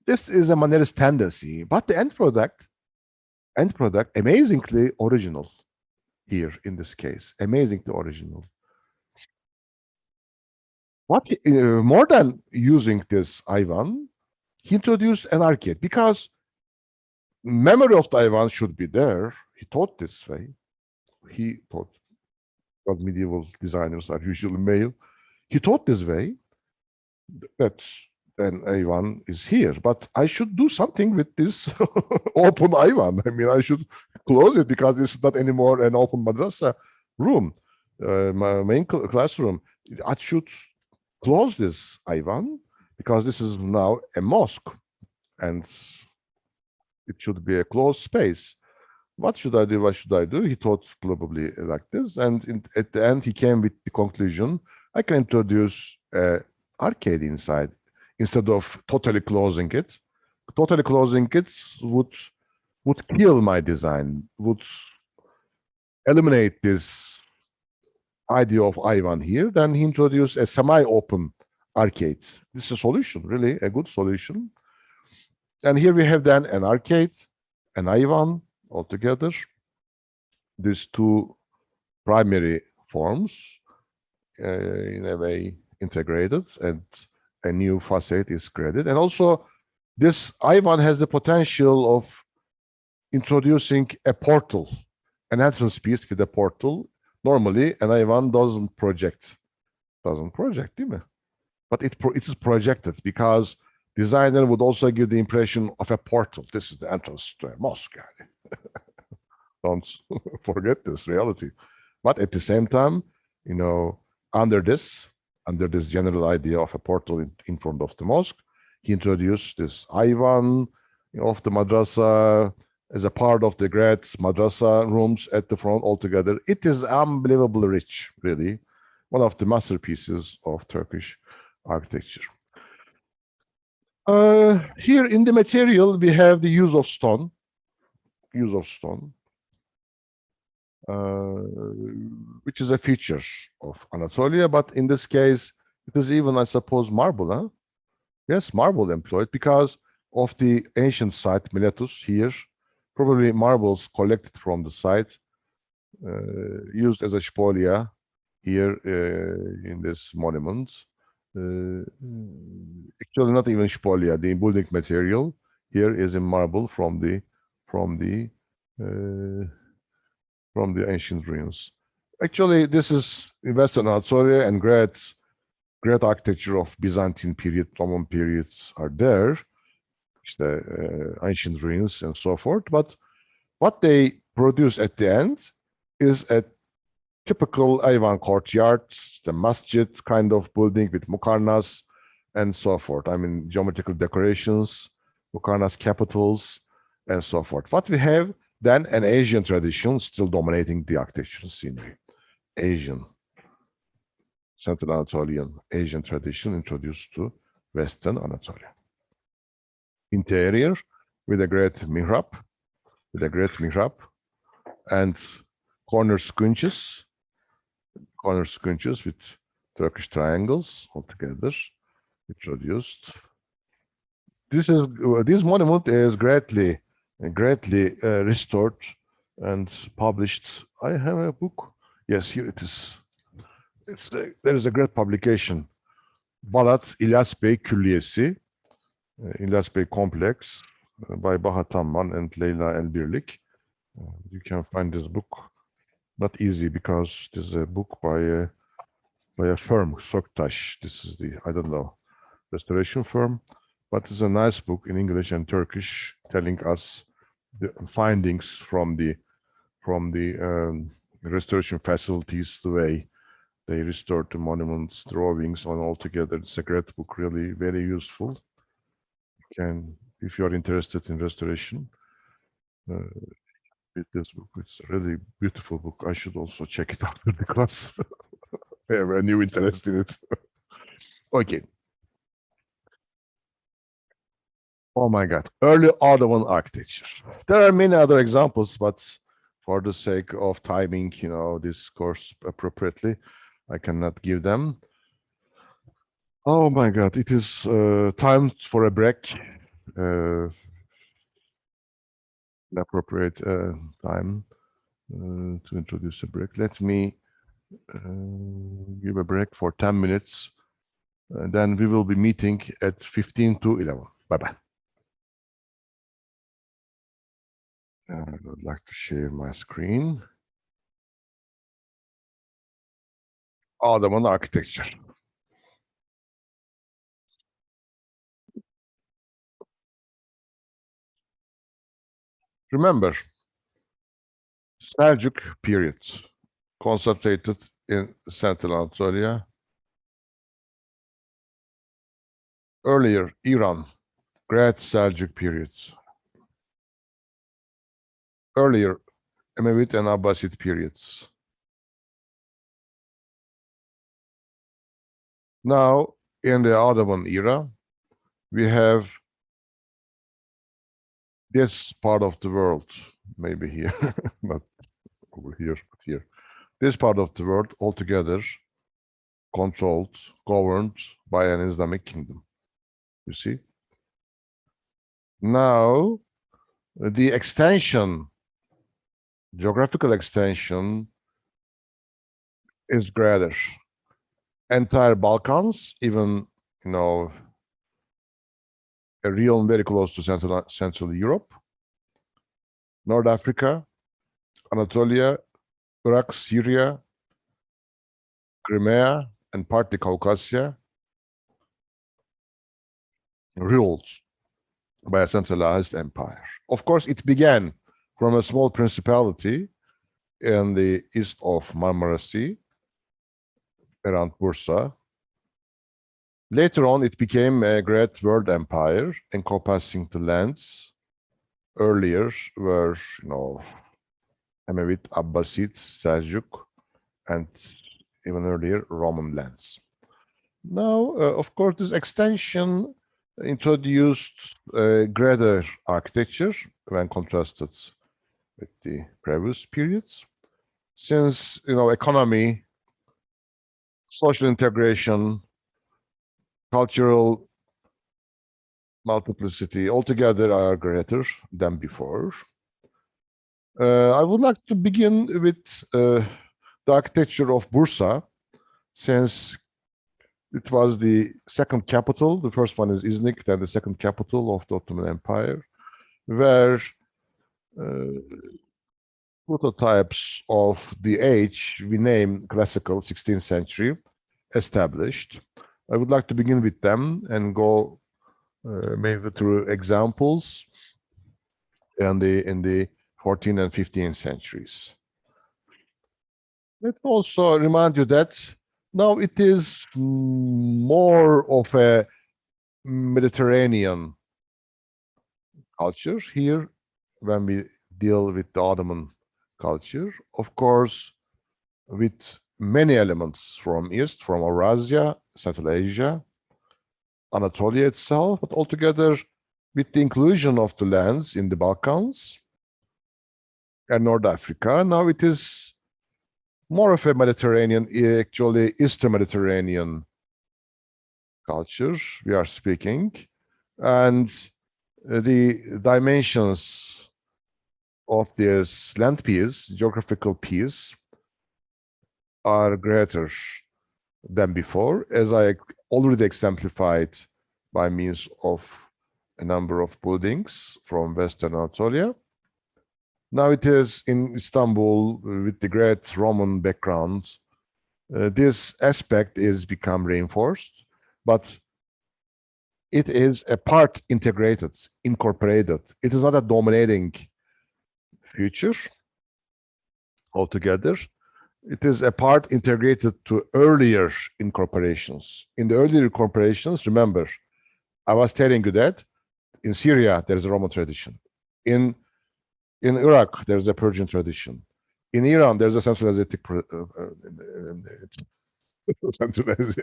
This is a Mannerist tendency, but the end product, amazingly original here in this case, amazingly original. What more than using this Ivan, he introduced an arcade because memory of the Ivan should be there. He thought this way. He thought, because medieval designers are usually male. He thought this way, that then Ivan is here, but I should do something with this open Ivan. I mean, I should close it because it's not anymore an open madrasa room, my main classroom. I should close this Ivan because this is now a mosque and it should be a closed space. What should I do? What should I do? He thought probably like this. And at the end, he came with the conclusion, I can introduce an arcade inside instead of totally closing it. Totally closing it would kill my design, would eliminate this idea of Ivan here. Then he introduced a semi-open arcade. This is a solution, really, a good solution. And here we have then an arcade, an Ivan altogether. These two primary forms in a way integrated, and a new facade is created. And also this Ivan has the potential of introducing a portal, an entrance piece with a portal. Normally an Ivan doesn't project, değil mi? But it is projected because designer would also give the impression of a portal. This is the entrance to a mosque. Don't forget this reality. But at the same time, under this general idea of a portal in front of the mosque, he introduced this Ivan of the madrasa as a part of the great madrasa rooms at the front altogether. It is unbelievably rich, really. One of the masterpieces of Turkish architecture. Here in the material, we have the use of stone. Which is a feature of Anatolia, but in this case, it is even, I suppose, marble, huh? Yes, marble employed because of the ancient site, Miletus, here, probably marbles collected from the site, used as a spolia here in this monument. Actually, not even spolia, the building material here is in marble from the ancient ruins. Actually, this is in Western Anatolia, and great architecture of Byzantine period, Roman periods are there, the ancient ruins and so forth. But what they produce at the end is a typical Ivan courtyard, the masjid kind of building with mukarnas and so forth. I mean, geometrical decorations, mukarnas capitals, and so forth. What we have then, an Asian tradition still dominating the architectural scenery. Asian, Central Anatolian Asian tradition introduced to Western Anatolia. Interior with a great mihrab, and corner squinches with Turkish triangles altogether introduced. This monument is greatly restored and published. I have a book. Yes, here it is. There is a great publication Balat İlyas Bey Külliyesi, İlyas Bey Complex by Baha Tamman and Leyla Elbirlik. You can find this book. Not easy because this is a book by a firm, Soktaş. This is the, I don't know, restoration firm, but it's a nice book in English and Turkish telling us the findings from the restoration facilities, the way they restored the monuments, drawings, and all together. It's a great book, really very useful. If you are interested in restoration, read this book. It's a really beautiful book. I should also check it after the class. I have a new interest in it. Okay. Oh my God, early Ottoman architecture. There are many other examples, but for the sake of timing, this course appropriately, I cannot give them. Oh my God, it is time for a break. Appropriate time to introduce a break. Let me give a break for 10 minutes. And then we will be meeting at 15 to 11. Bye-bye. I would like to share my screen. Ottoman architecture. Remember, Seljuk period, concentrated in Central Anatolia. Earlier, Iran, Great Seljuk periods. Earlier, Emevid and Abbasid periods. Now, in the Ottoman era, we have this part of the world, maybe here, not over here, but here. This part of the world altogether controlled, governed by an Islamic kingdom. You see? Now, the extension, geographical extension, is greater. Entire Balkans, even, a realm very close to Central Europe, North Africa, Anatolia, Iraq, Syria, Crimea, and partly Caucasia, ruled by a centralized empire. Of course, it began from a small principality in the east of Marmara Sea, around Bursa. Later on, it became a great world empire encompassing the lands earlier were, Emevid, Abbasid, Seljuk, and even earlier Roman lands. Now, of course, this extension introduced greater architecture when contrasted with the previous periods. Since, economy, social integration, cultural multiplicity altogether are greater than before. I would like to begin with the architecture of Bursa, since it was the second capital. The first one is Iznik, then the second capital of the Ottoman Empire, where prototypes of the age we name classical 16th century established. I would like to begin with them and go maybe through examples in the 14th and 15th centuries. Let me also remind you that now it is more of a Mediterranean culture here when we deal with the Ottoman culture. Of course, with many elements from East, from Eurasia, Central Asia, Anatolia itself, but altogether with the inclusion of the lands in the Balkans and North Africa. Now it is more of a Mediterranean, actually Eastern Mediterranean culture we are speaking. And the dimensions of this land piece, geographical piece, are greater than before, as I already exemplified by means of a number of buildings from Western Anatolia. Now it is in Istanbul with the great Roman background. This aspect is become reinforced, but it is a part integrated, incorporated. It is not a dominating feature altogether. It is a part integrated to earlier incorporations. In the earlier incorporations, remember, I was telling you that in Syria, there is a Roman tradition. In Iraq, there's a Persian tradition. In Iran, there's a Central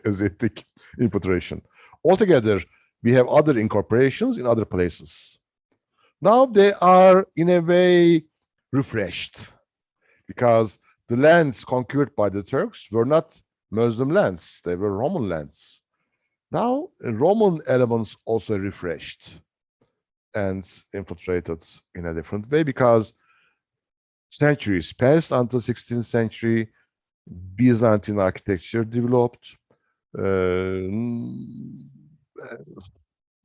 Asiatic infiltration. Altogether, we have other incorporations in other places. Now they are, in a way, refreshed because the lands conquered by the Turks were not Muslim lands, they were Roman lands. Now, Roman elements also refreshed and infiltrated in a different way because centuries passed until 16th century, Byzantine architecture developed.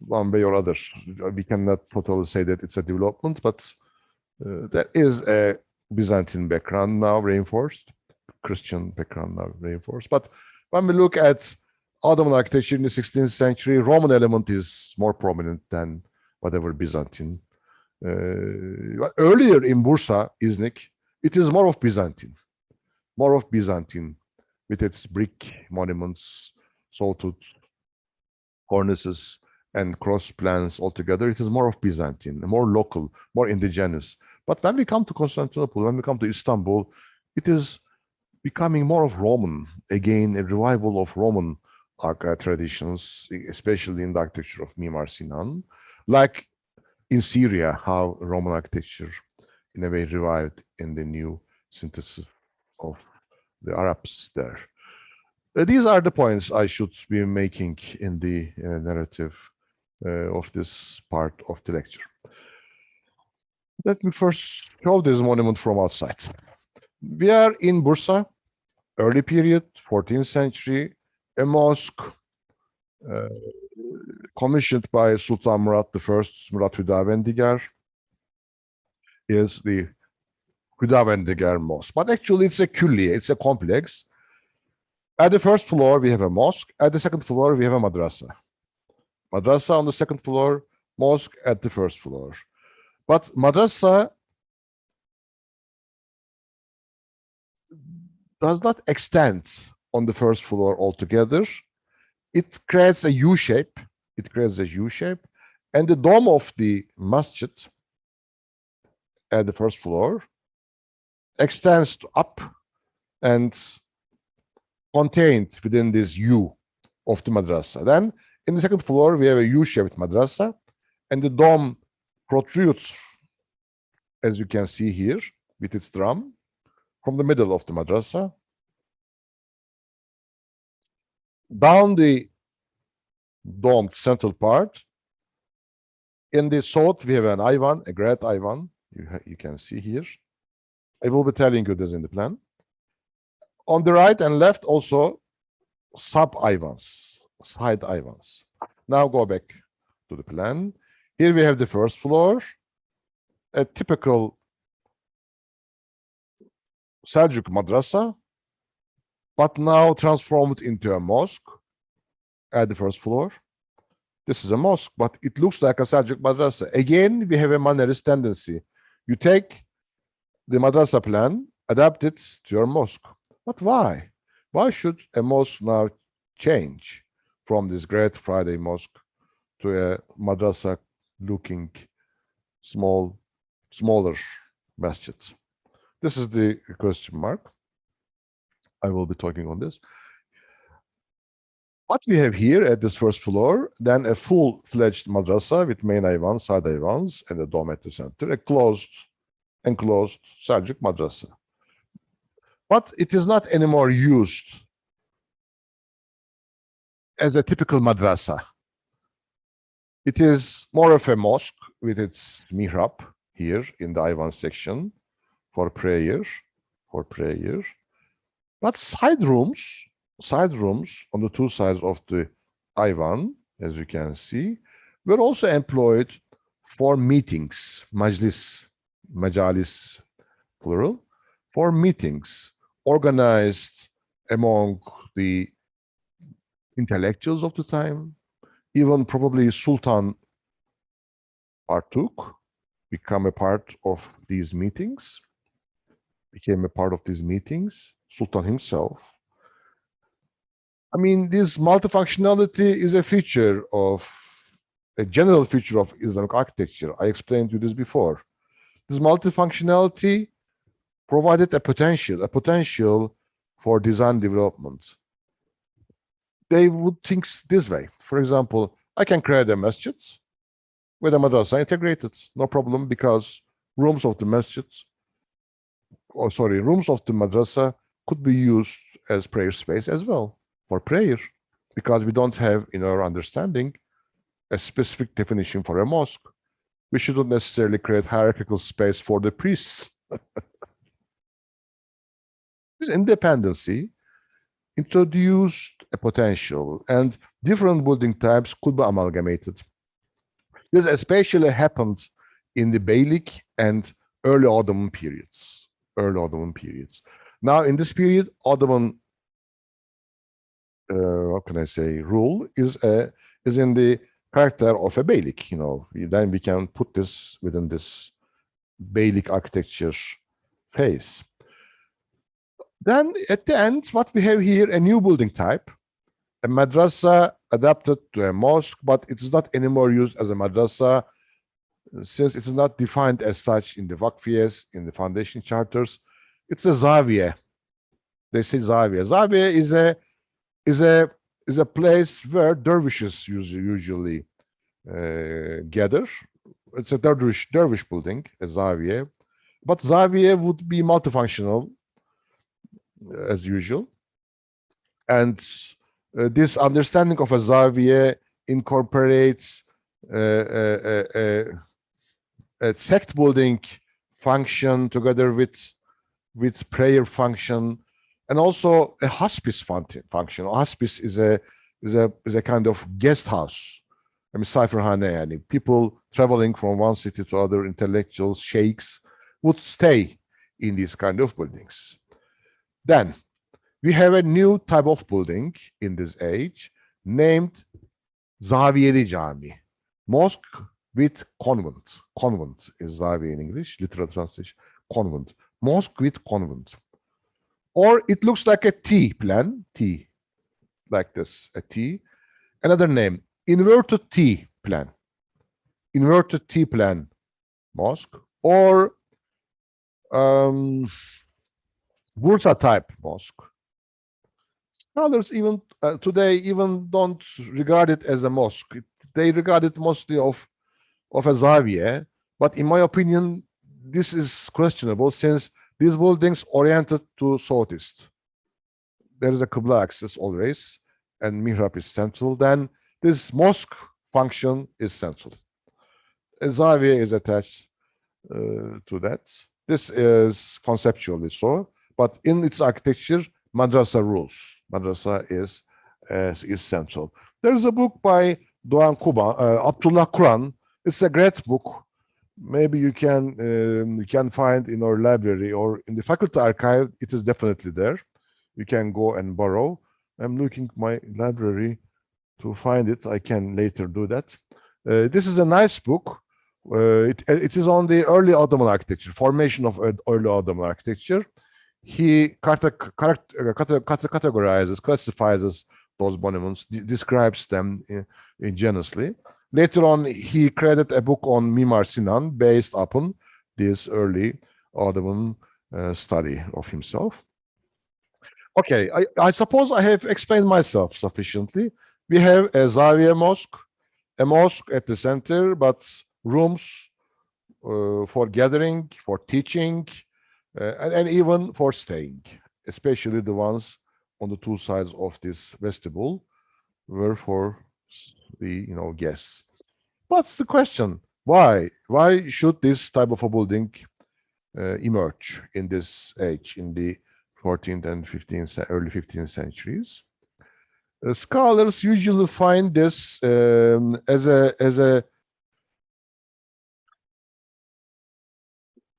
One way or other, we cannot totally say that it's a development, but there is a Byzantine background now reinforced, Christian background now reinforced. But when we look at Ottoman architecture in the 16th century, Roman element is more prominent than whatever Byzantine. Earlier in Bursa, Iznik, it is more of Byzantine with its brick monuments, salted cornices, and cross plans altogether. It is more of Byzantine, more local, more indigenous. But when we come to Constantinople, when we come to Istanbul, it is becoming more of Roman. Again, a revival of Roman traditions, especially in the architecture of Mimar Sinan, like in Syria, how Roman architecture, in a way, revived in the new synthesis of the Arabs there. These are the points I should be making in the narrative of this part of the lecture. Let me first show this monument from outside. We are in Bursa, early period, 14th century, a mosque commissioned by Sultan Murat I, Murat Hüdavendigar, is the Hüdavendigar Mosque. But actually it's a külliye, it's a complex. At the first floor, we have a mosque. At the second floor, we have a madrasa. Madrasa on the second floor, mosque at the first floor. But madrasa does not extend on the first floor altogether. It creates a U shape. And the dome of the masjid at the first floor extends up and contained within this U of the madrasa. Then in the second floor, we have a U-shaped madrasa, and the dome protrudes, as you can see here, with its drum, from the middle of the madrasa. Down the domed central part, in the south, we have an Ayvan, a great Ayvan, you can see here. I will be telling you this in the plan. On the right and left, also sub-Ayvans, side Ayvans. Now go back to the plan. Here we have the first floor, a typical Seljuk madrasa, but now transformed into a mosque at the first floor. This is a mosque, but it looks like a Seljuk madrasa. Again, we have a Mannerist tendency. You take the madrasa plan, adapt it to your mosque. But why? Why should a mosque now change from this Great Friday Mosque to a madrasa-looking smaller masjid? This is the question mark. I will be talking on this. What we have here at this first floor, then a full-fledged madrasa with main ayvan, side ayvans, and a dome at the center, a enclosed Seljuk madrasa. But it is not anymore used as a typical madrasa. It is more of a mosque with its mihrab here in the ayvan section for prayer. But side rooms side rooms on the two sides of the Ayvan, as you can see, were also employed for meetings, majalis, plural, for meetings organized among the intellectuals of the time. Even probably Sultan partook, became a part of these meetings, Sultan himself. I mean, this multifunctionality is a general feature of Islamic architecture. I explained you this before. This multifunctionality provided a potential for design development. They would think this way. For example, I can create a masjid with a madrasa integrated, no problem, because rooms of the madrasa could be used as prayer space as well, for prayer, because we don't have in our understanding a specific definition for a mosque. We shouldn't necessarily create hierarchical space for the priests. This independency introduced a potential, and different building types could be amalgamated. This especially happened in the Beylik and early Ottoman periods. Now, in this period, Ottoman, what can I say, rule is in the character of a Beylik. Then we can put this within this Beylik architecture phase. Then at the end, what we have here, a new building type, a madrasa adapted to a mosque, but it is not anymore used as a madrasa since it is not defined as such in the Vakfiyes, in the foundation charters. It's a zawiya. They say zawiya. Zawiya is a place where dervishes usually gather. It's a dervish building, a zawiya. But zawiya would be multifunctional, as usual. And this understanding of a zawiya incorporates a sect building function together with prayer function, and also a hospice function. Hospice is a kind of guest house. I mean, misafirhane, people traveling from one city to other, intellectuals, sheikhs, would stay in these kind of buildings. Then we have a new type of building in this age named Zaviyeli Cami, mosque with convent. Convent is Zawiye in English, literal translation, convent. Mosque with convent. Or it looks like a T plan, T, like this, a T. Another name, inverted T plan. Inverted T plan mosque, or Bursa type mosque. Scholars even today even don't regard it as a mosque. They regard it mostly of a zawiya, but in my opinion, this is questionable since these buildings oriented to southeast. There is a Qibla axis always, and mihrab is central. Then this mosque function is central. A zawiya is attached to that. This is conceptually so, but in its architecture, madrasa rules. Madrasa is central. There is a book by Doğan Kuban, Abdullah Quran. It's a great book. Maybe you can find in our library or in the faculty archive. It is definitely there. You can go and borrow. I'm looking my library to find it. I can later do that. This is a nice book. It is on the early Ottoman architecture, formation of early Ottoman architecture. He categorizes, classifies those monuments, describes them ingeniously. Later on, he created a book on Mimar Sinan based upon this early Ottoman study of himself. Okay, I suppose I have explained myself sufficiently. We have a Zawiya mosque, a mosque at the center, but rooms for gathering, for teaching, and even for staying, especially the ones on the two sides of this vestibule were for the guests. But the question, why should this type of a building emerge in this age, in the 14th and 15th, early 15th centuries? Scholars usually find this as a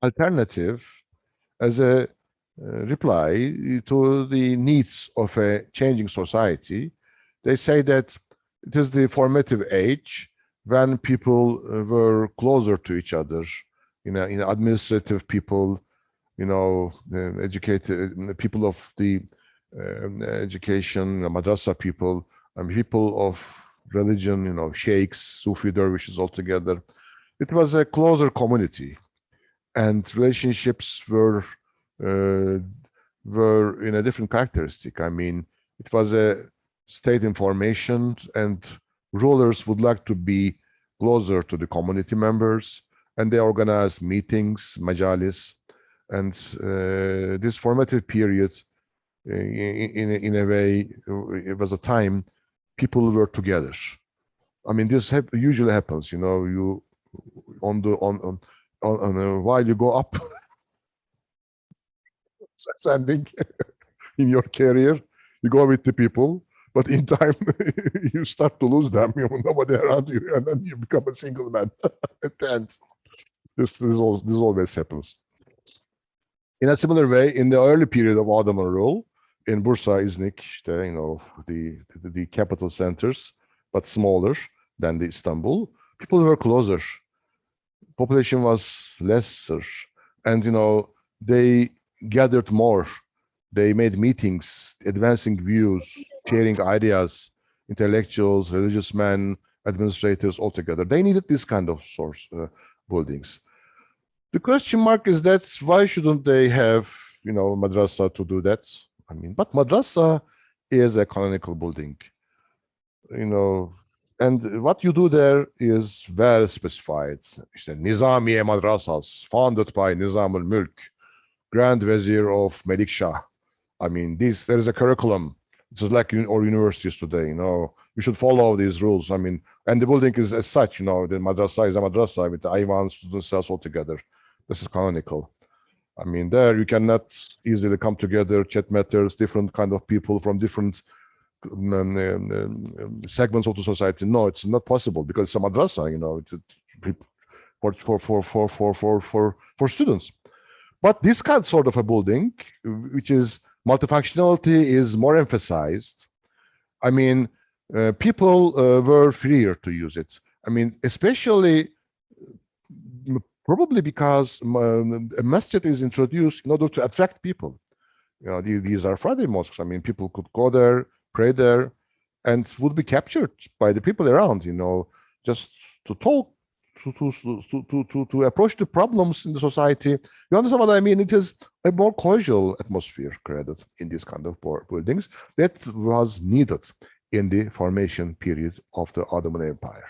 alternative, as a reply to the needs of a changing society. They say that it is the formative age when people were closer to each other, administrative people, educated people of the education, madrasa people, and people of religion, sheikhs, Sufi dervishes altogether. It was a closer community, and relationships uh, were in a different characteristic. I mean, it was a state information, and rulers would like to be closer to the community members, and they organized meetings, majalis, and this formative period, in a way, it was a time people were together. I mean, this usually happens, you on the on while you go up ascending in your career, you go with the people, but in time you start to lose them. Nobody around you, and then you become a single man at the end. This always happens. In a similar way, in the early period of Ottoman rule, in Bursa, Iznik, the capital centers, but smaller than the Istanbul, people were closer. Population was lesser, and they gathered more. They made meetings, advancing views, sharing ideas, intellectuals, religious men, administrators all together. They needed this kind of source buildings. The question mark is that why shouldn't they have, madrasa to do that? I mean, but madrasa is a canonical building, and what you do there is well specified. İşte Nizamiye Madrasas, founded by Nizam al-Mulk, Grand Vizier of Melik Shah. I mean, there is a curriculum. It's just like our universities today, you should follow these rules. I mean, and the building is as such, the madrasa is a madrasa with the Ayvan student cells all together. This is canonical. I mean, there you cannot easily come together, chat matters, different kind of people from different segments of the society. No, it's not possible because it's a madrasa, for students. But this kind sort of a building, which is multifunctionality, is more emphasized. I mean, people were freer to use it. I mean, especially probably because a masjid is introduced in order to attract people. These are Friday mosques. I mean, people could go there, pray there, and would be captured by the people around. Just to talk, to approach the problems in the society. You understand what I mean? It is a more cordial atmosphere created in these kind of buildings that was needed in the formation period of the Ottoman Empire.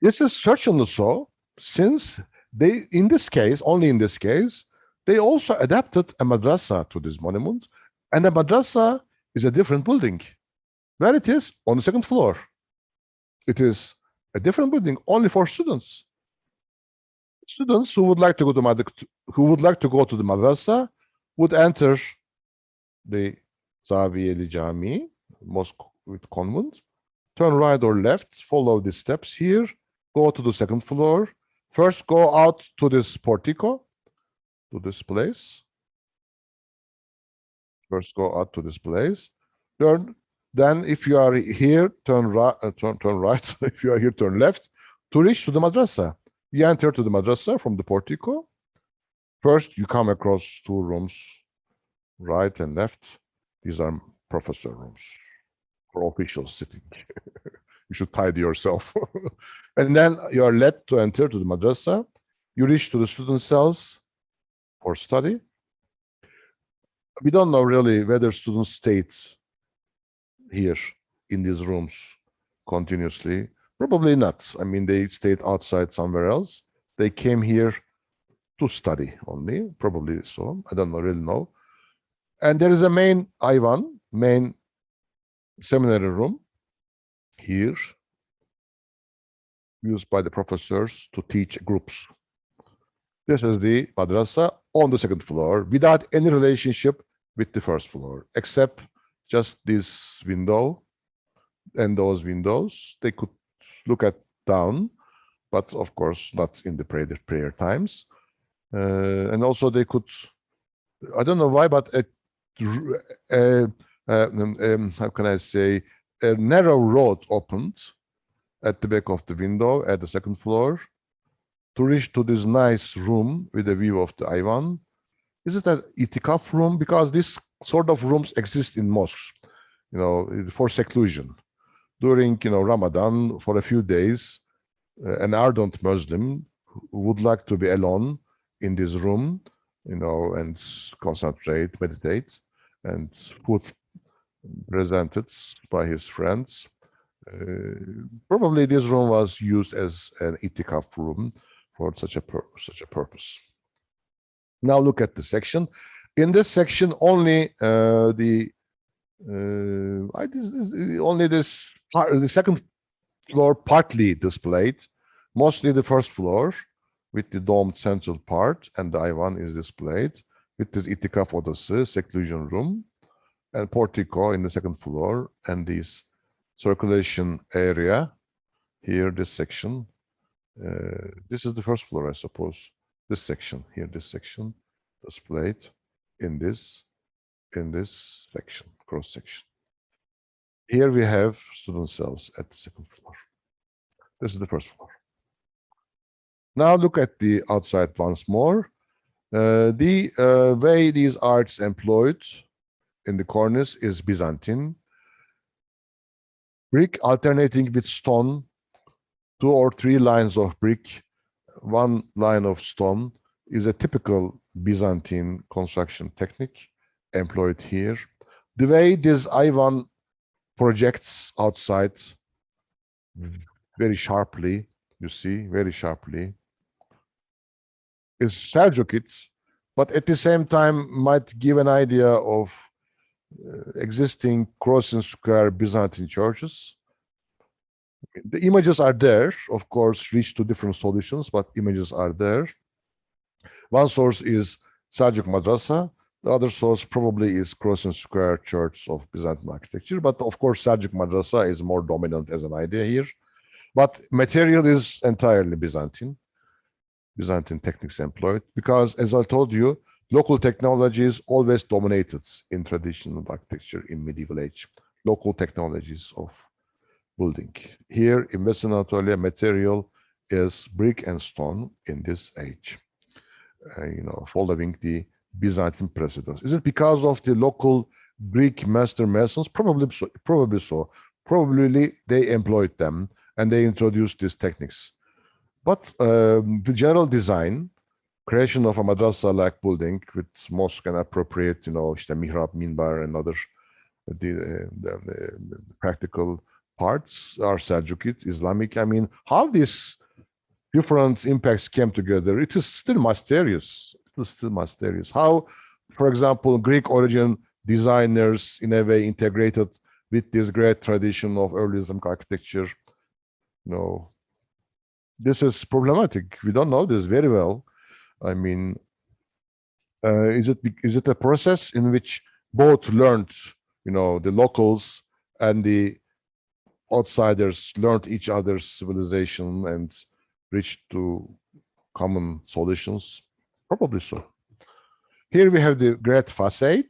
This is certainly so, since they, only in this case, they also adapted a madrasa to this monument, and the madrasa is a different building. Where it is on the second floor. It is a different building only for students. Students who would like to go to the madrasa would enter the Zaviyeli Jami, mosque with convent, turn right or left, follow the steps here, go to the second floor, first go out to this portico, to this place. First go out to this place. Then if you are here, turn right. If you are here, turn left to reach to the madrasa. You enter to the madrasa from the portico. First, you come across two rooms, right and left. These are professor rooms for officials sitting. You should tidy yourself. And then you are led to enter to the madrasa. You reach to the student cells for study. We don't know really whether students stayed here in these rooms continuously. Probably not. I mean, they stayed outside somewhere else. They came here to study only, probably so. I don't really know. And there is a main Ayvan, main seminary room here, used by the professors to teach groups. This is the madrasa on the second floor, without any relationship with the first floor, except just this window and those windows. They could look at down, but of course not in the prayer times. And also they could, I don't know why, but how can I say, a narrow road opened at the back of the window at the second floor to reach to this nice room with a view of the Ayvan. Is it an itikaf room? Because this sort of rooms exist in mosques, for seclusion. During, Ramadan, for a few days, an ardent Muslim would like to be alone in this room, and concentrate, meditate, and food presented by his friends. Probably this room was used as an itikaf room for such a purpose. Now look at the section. In this section, only the second floor partly displayed, mostly the first floor with the domed central part, and the Ayvan is displayed with this itikaf odası, seclusion room, and portico in the second floor, and this circulation area here, this section. This is the first floor, I suppose. This section here, this section displayed in this section, cross section. Here we have student cells at the second floor. This is the first floor. Now look at the outside once more. The way these arts employed in the cornice is Byzantine. Brick alternating with stone, 2 or 3 lines of brick, 1 line of stone is a typical Byzantine construction technique employed here. The way this Ayvan projects outside very sharply, you see, very sharply, is Selçukid, but at the same time might give an idea of existing cross and square Byzantine churches. The images are there, of course, reach to different solutions, but images are there. One source is Selçuk Madrasa. The other source probably is cross and square church of Byzantine architecture. But of course, Selçuk Madrasa is more dominant as an idea here. But material is entirely Byzantine techniques employed, because as I told you, local technologies always dominated in traditional architecture in medieval age. Local technologies of building. Here in Western Anatolia, material is brick and stone in this age, following the Byzantine precedents. Is it because of the local Greek master masons? Probably so. Probably they employed them and they introduced these techniques. But the general design, creation of a madrasa-like building with mosque and appropriate, mihrab, minbar, and other the practical parts are Selçukid, Islamic. I mean, how these different impacts came together, it is still mysterious. How, for example, Greek origin designers in a way integrated with this great tradition of early Islamic architecture. This is problematic. We don't know this very well. I mean, is it a process in which both learned, the locals and the outsiders learned each other's civilization and reached to common solutions? Probably so. Here we have the great facade.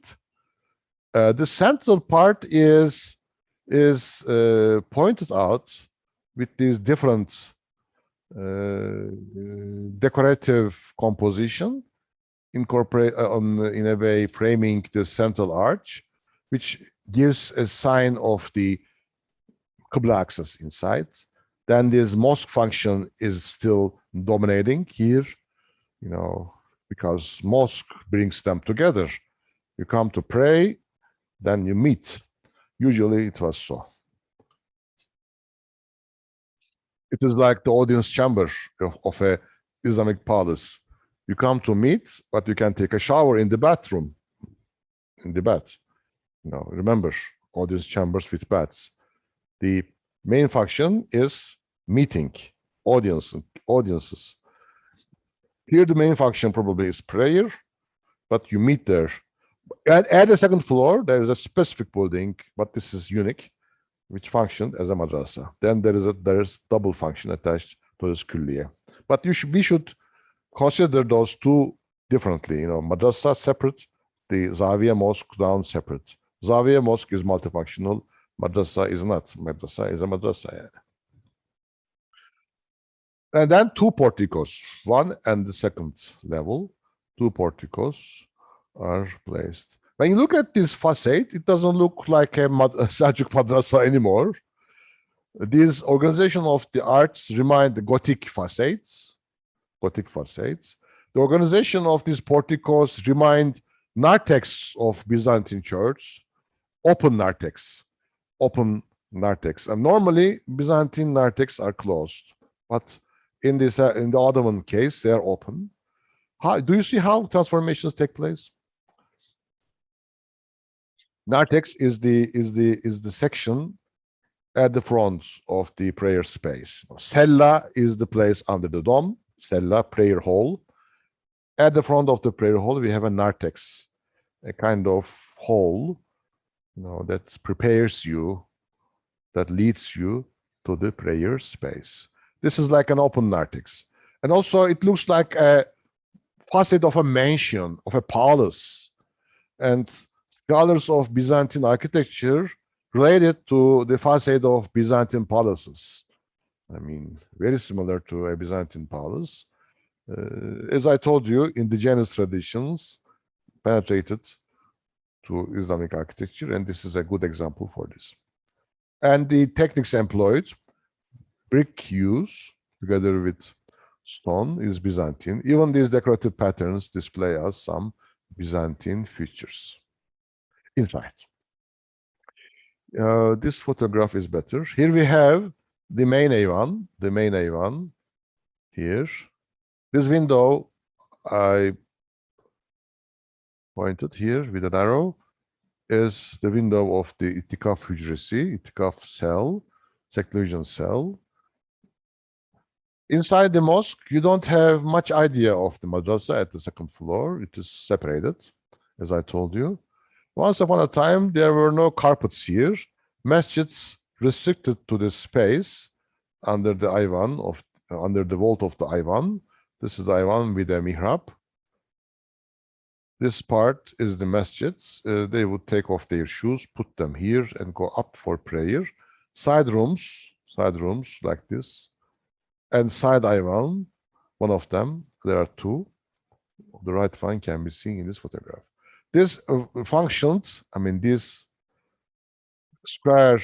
The central part is pointed out with these different decorative composition, incorporate in a way framing the central arch, which gives a sign of the Qibla axis inside. Then this mosque function is still dominating here, because mosque brings them together. You come to pray, then you meet. Usually it was so. It is like the audience chamber of a Islamic palace. You come to meet, but you can take a shower in the bathroom, in the bath. Remember, audience chambers with baths. The main function is meeting audiences. Here, the main function probably is prayer, but you meet there. And at the second floor, there is a specific building, but this is unique, which functioned as a madrasa. Then there's double function attached to this külliye. But we should consider those two differently. Madrasa separate, the Zawiya mosque down separate. Zawiya mosque is multifunctional. Madrasa is not. Madrasa is a madrasa. Yeah. And then two porticos, one and the second level, two porticos are placed. When you look at this facade, it doesn't look like a Seljuk madrasa anymore. These organization of the arts remind the Gothic facades. The organization of these porticos remind narthex of Byzantine church, open narthex. And normally Byzantine narthex are closed, but in the Ottoman case, they are open. Do you see how transformations take place? Narthex is the section at the front of the prayer space. Cella is the place under the dome. Cella, prayer hall. At the front of the prayer hall, we have a narthex, a kind of hall, that prepares you, that leads you to the prayer space. This is like an open narthex. And also it looks like a facade of a mansion, of a palace. And scholars of Byzantine architecture related to the facade of Byzantine palaces. I mean, very similar to a Byzantine palace. As I told you, indigenous traditions penetrated to Islamic architecture, and this is a good example for this. And the techniques employed, brick use together with stone, is Byzantine. Even these decorative patterns display us some Byzantine features. Inside. This photograph is better. Here we have the main Ayvan here. This window I pointed here with an arrow is the window of the itikaf hücresi, itikaf cell, seclusion cell. Inside the mosque, you don't have much idea of the madrasa at the second floor. It is separated, as I told you. Once upon a time, there were no carpets here. Masjids restricted to this space under the Ayvan, under the vault of the Ayvan. This is the Ayvan with a mihrab. This part is the masjids. They would take off their shoes, put them here, and go up for prayer. Side rooms like this. And side Ayvan, one of them, there are two. The right one can be seen in this photograph. This functions, this square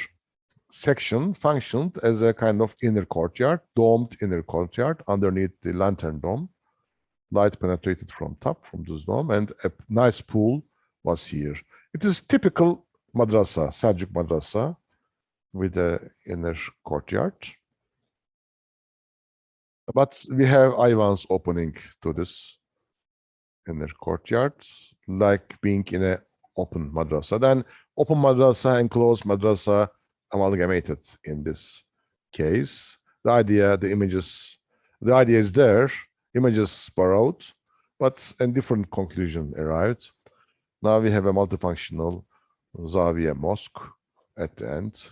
section functioned as a kind of inner courtyard, domed inner courtyard underneath the lantern dome. Light penetrated from top, from this dome, and a nice pool was here. It is typical madrasa, Seljuk madrasa, with an inner courtyard. But we have Ayvans opening to this inner courtyard, like being in an open madrasa. Then open madrasa and closed madrasa amalgamated in this case. The idea is there, images borrowed, but a different conclusion arrived. Now we have a multifunctional Zawiya mosque at the end,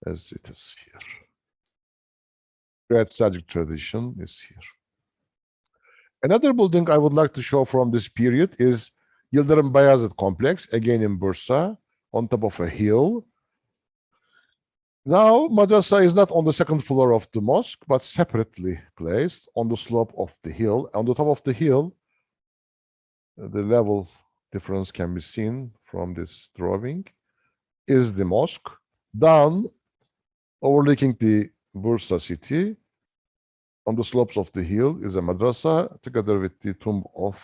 as it is here. Great Seljuk tradition is here. Another building I would like to show from this period is Yıldırım Bayezid complex, again in Bursa, on top of a hill. Now, madrasa is not on the second floor of the mosque, but separately placed on the slope of the hill. On the top of the hill, the level difference can be seen from this drawing, is the mosque. Down, overlooking the Bursa city, on the slopes of the hill is a madrasa, together with the tomb of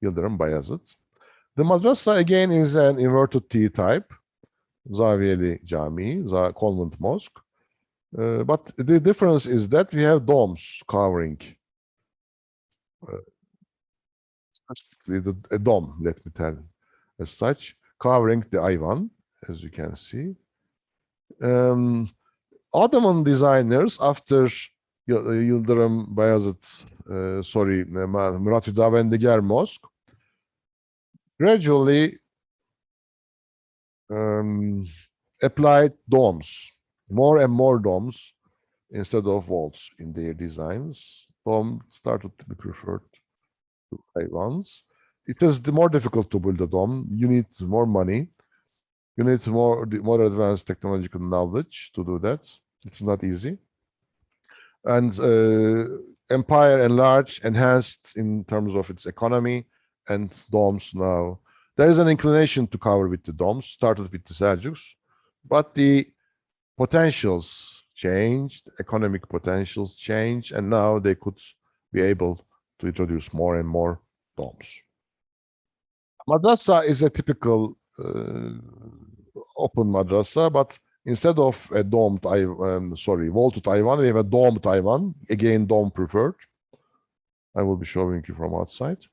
Yıldırım Bayezid. The madrasa, again, is an inverted T type, Zaviyeli Cami, convent mosque. But the difference is that we have domes covering, a dome, let me tell, as such, covering the Ayvan, as you can see. Ottoman designers, after Yıldırım Bayezid, Murat Hüdavendigar Mosque, gradually applied domes, more and more domes instead of vaults in their designs. Dome started to be preferred to Iwans. It is more difficult to build a dome. You need more money. You need more advanced technological knowledge to do that. It's not easy. And empire enlarged, enhanced in terms of its economy, and domes now. There is an inclination to cover with the domes, started with the Seljuks, but the potentials changed, economic potentials changed, and now they could be able to introduce more and more domes. Madrasa is a typical open madrasa, but instead of a domed, vaulted Ivan, we have a domed Ivan, again dome preferred. I will be showing you from outside.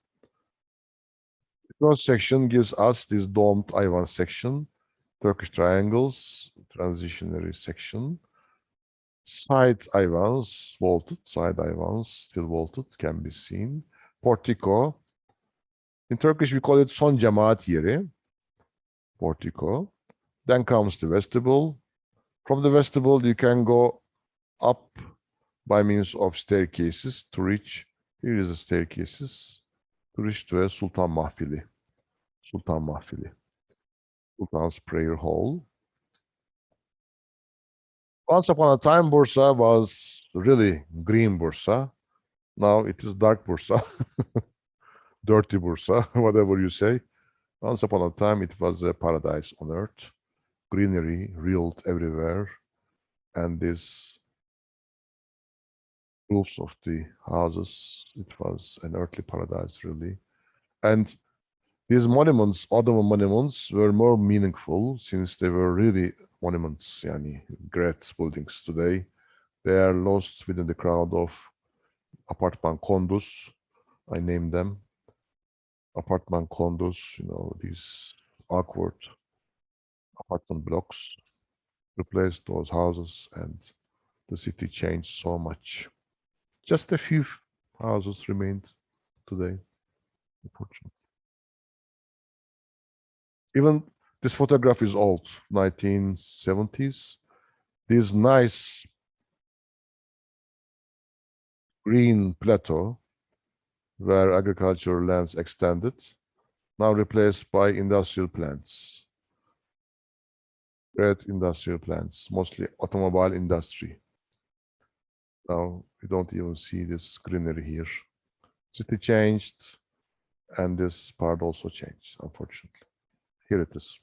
The cross section gives us this domed Ivan section, Turkish triangles, transitionary section. Side Ivans, vaulted, side Ivans, still vaulted, can be seen. Portico. In Turkish, we call it son cemaat yeri. Portico. Then comes the vestibule. From the vestibule, you can go up by means of staircases to reach, here is the staircases, to reach to a Sultan Mahfili. Sultan Mahfili. Sultan's prayer hall. Once upon a time, Bursa was really green Bursa. Now it is dark Bursa, dirty Bursa, whatever you say. Once upon a time, it was a paradise on earth. Greenery reeled everywhere. And these roofs of the houses, it was an earthly paradise, really. And these monuments, Ottoman monuments, were more meaningful since they were really monuments, great buildings today. They are lost within the crowd of apartment condos. I named them apartment condos, these awkward apartment blocks replaced those houses, and the city changed so much. Just a few houses remained today, unfortunately. Even this photograph is old, 1970s. This nice green plateau where agricultural lands extended, now replaced by industrial plants. Great industrial plants, mostly automobile industry. Now we don't even see this greenery here. City changed, and this part also changed, unfortunately. Here it is.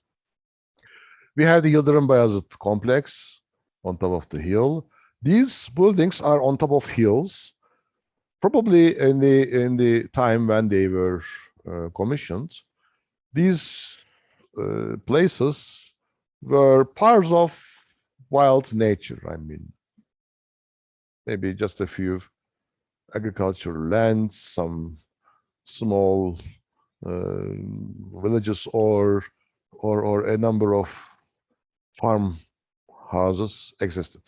We have the Yıldırım Bayezid complex on top of the hill. These buildings are on top of hills, probably in the time when they were commissioned. These places were parts of wild nature. I mean, maybe just a few agricultural lands, some small villages, or a number of farm houses existed.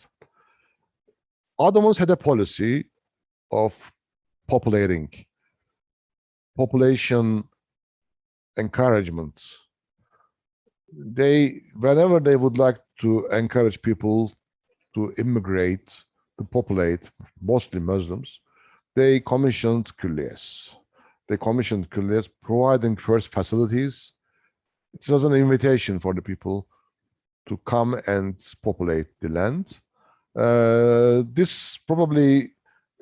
Ottomans had a policy of population encouragement. Whenever they would like to encourage people to immigrate, to populate, mostly Muslims, they commissioned külliyes. They commissioned külliyes, providing first facilities. It was an invitation for the people to come and populate the land. This probably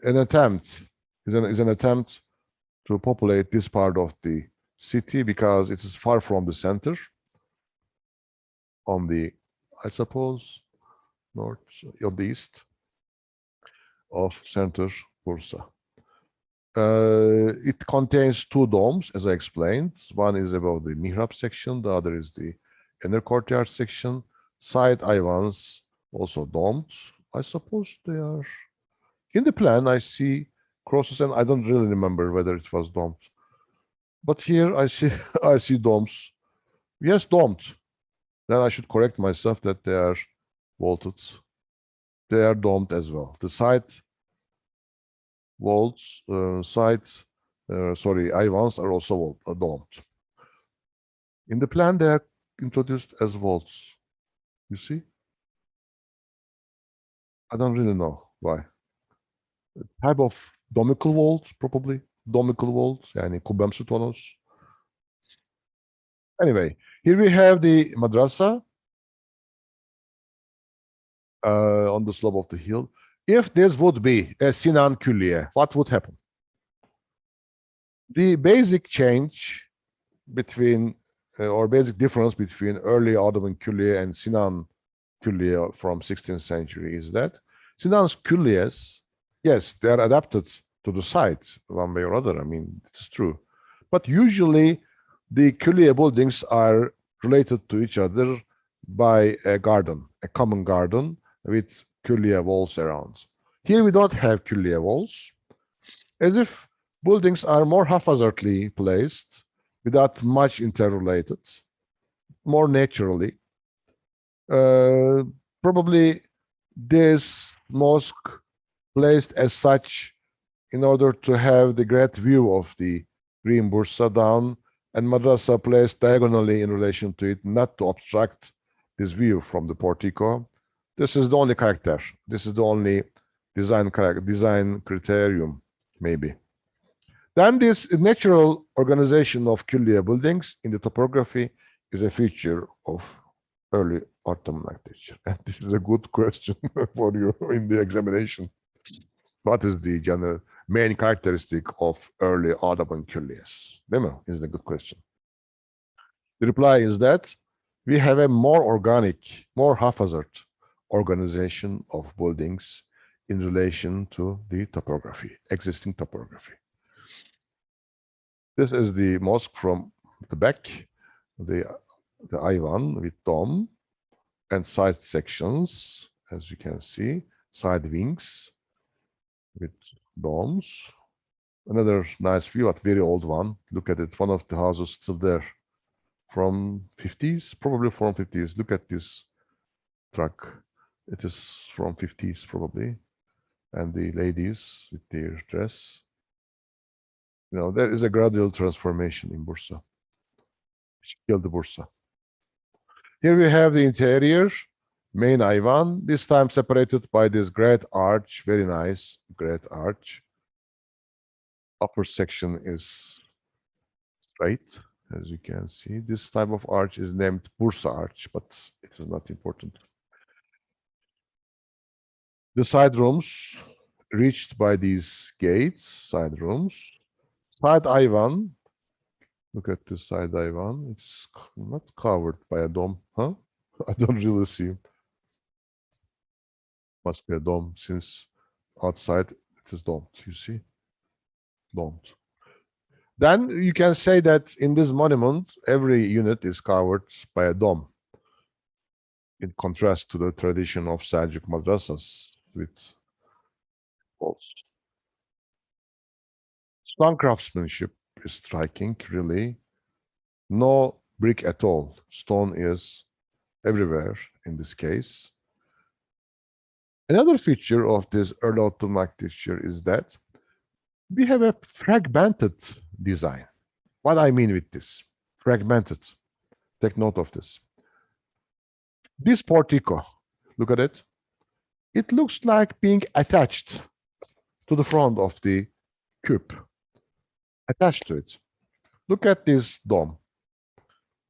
is an attempt to populate this part of the city because it is far from the center, on the, I suppose, north of the east of center Bursa. It contains two domes, as I explained. One is above the mihrab section, the other is the inner courtyard section. Side Ivans also domed. I suppose they are in the plan. I see crosses, and I don't really remember whether it was domed. But here I see I see domes. Yes, domed. Then I should correct myself that they are vaulted. They are domed as well. The side vaults, Ivans are also domed. In the plan, they are introduced as vaults? You see? I don't really know why. Type of domical vault, probably. Domical vault, yani kubbemsi tonos. Anyway, here we have the madrasa on the slope of the hill. If this would be a Sinan Külliye, what would happen? The basic change between, or basic difference between early Ottoman Külliye and Sinan Külliye from 16th century is that Sinan's Külliyes, yes, they're adapted to the site one way or other. I mean, it's true. But usually the Külliye buildings are related to each other by a garden, a common garden with Külliye walls around. Here we don't have Külliye walls, as if buildings are more haphazardly placed without much interrelated, more naturally. Probably this mosque placed as such in order to have the great view of the green Bursa down, and madrasa placed diagonally in relation to it, not to obstruct this view from the portico. This is the only character. This is the only design criterion, maybe. Then this natural organization of Külliye buildings in the topography is a feature of early Ottoman architecture. And this is a good question for you in the examination. What is the general main characteristic of early Ottoman Külliyes? Is a good question. The reply is that we have a more organic, more haphazard organization of buildings in relation to the topography, existing topography. This is the mosque from the back, the Ayvan with dome and side sections, as you can see, side wings with domes. Another nice view, a very old one. Look at it, one of the houses still there from 50s, probably from 50s. Look at this truck. It is from 50s probably. And the ladies with their dress. You know, there is a gradual transformation in Bursa. Killed the Bursa. Here we have the interior, main Ayvan, this time separated by this great arch, very nice, great arch. Upper section is straight, as you can see. This type of arch is named Bursa arch, but it is not important. The side rooms reached by these gates, side rooms. Side Ayvan, look at the side Ayvan. It's not covered by a dome, huh? I don't really see it. Must be a dome since outside it is domed, you see? Domed. Then you can say that in this monument, every unit is covered by a dome, in contrast to the tradition of Seljuk madrasas with walls. Stone craftsmanship is striking, really. No brick at all. Stone is everywhere in this case. Another feature of this early Ottoman architecture is that we have a fragmented design. What I mean with this, fragmented. Take note of this. This portico, look at it. It looks like being attached to the front of the cube, attached to it. Look at this dome.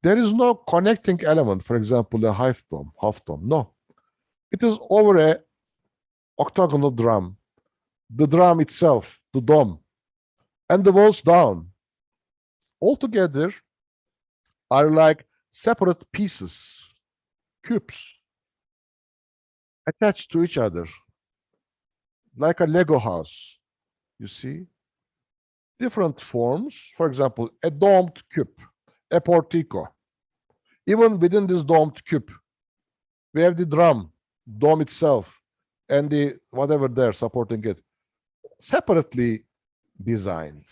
There is no connecting element, for example, a half dome, no. It is over a octagonal drum, the drum itself, the dome, and the walls down. Altogether are like separate pieces, cubes, attached to each other, like a Lego house, you see? Different forms, for example, a domed cube, a portico. Even within this domed cube, we have the drum, dome itself, and the whatever there supporting it, separately designed.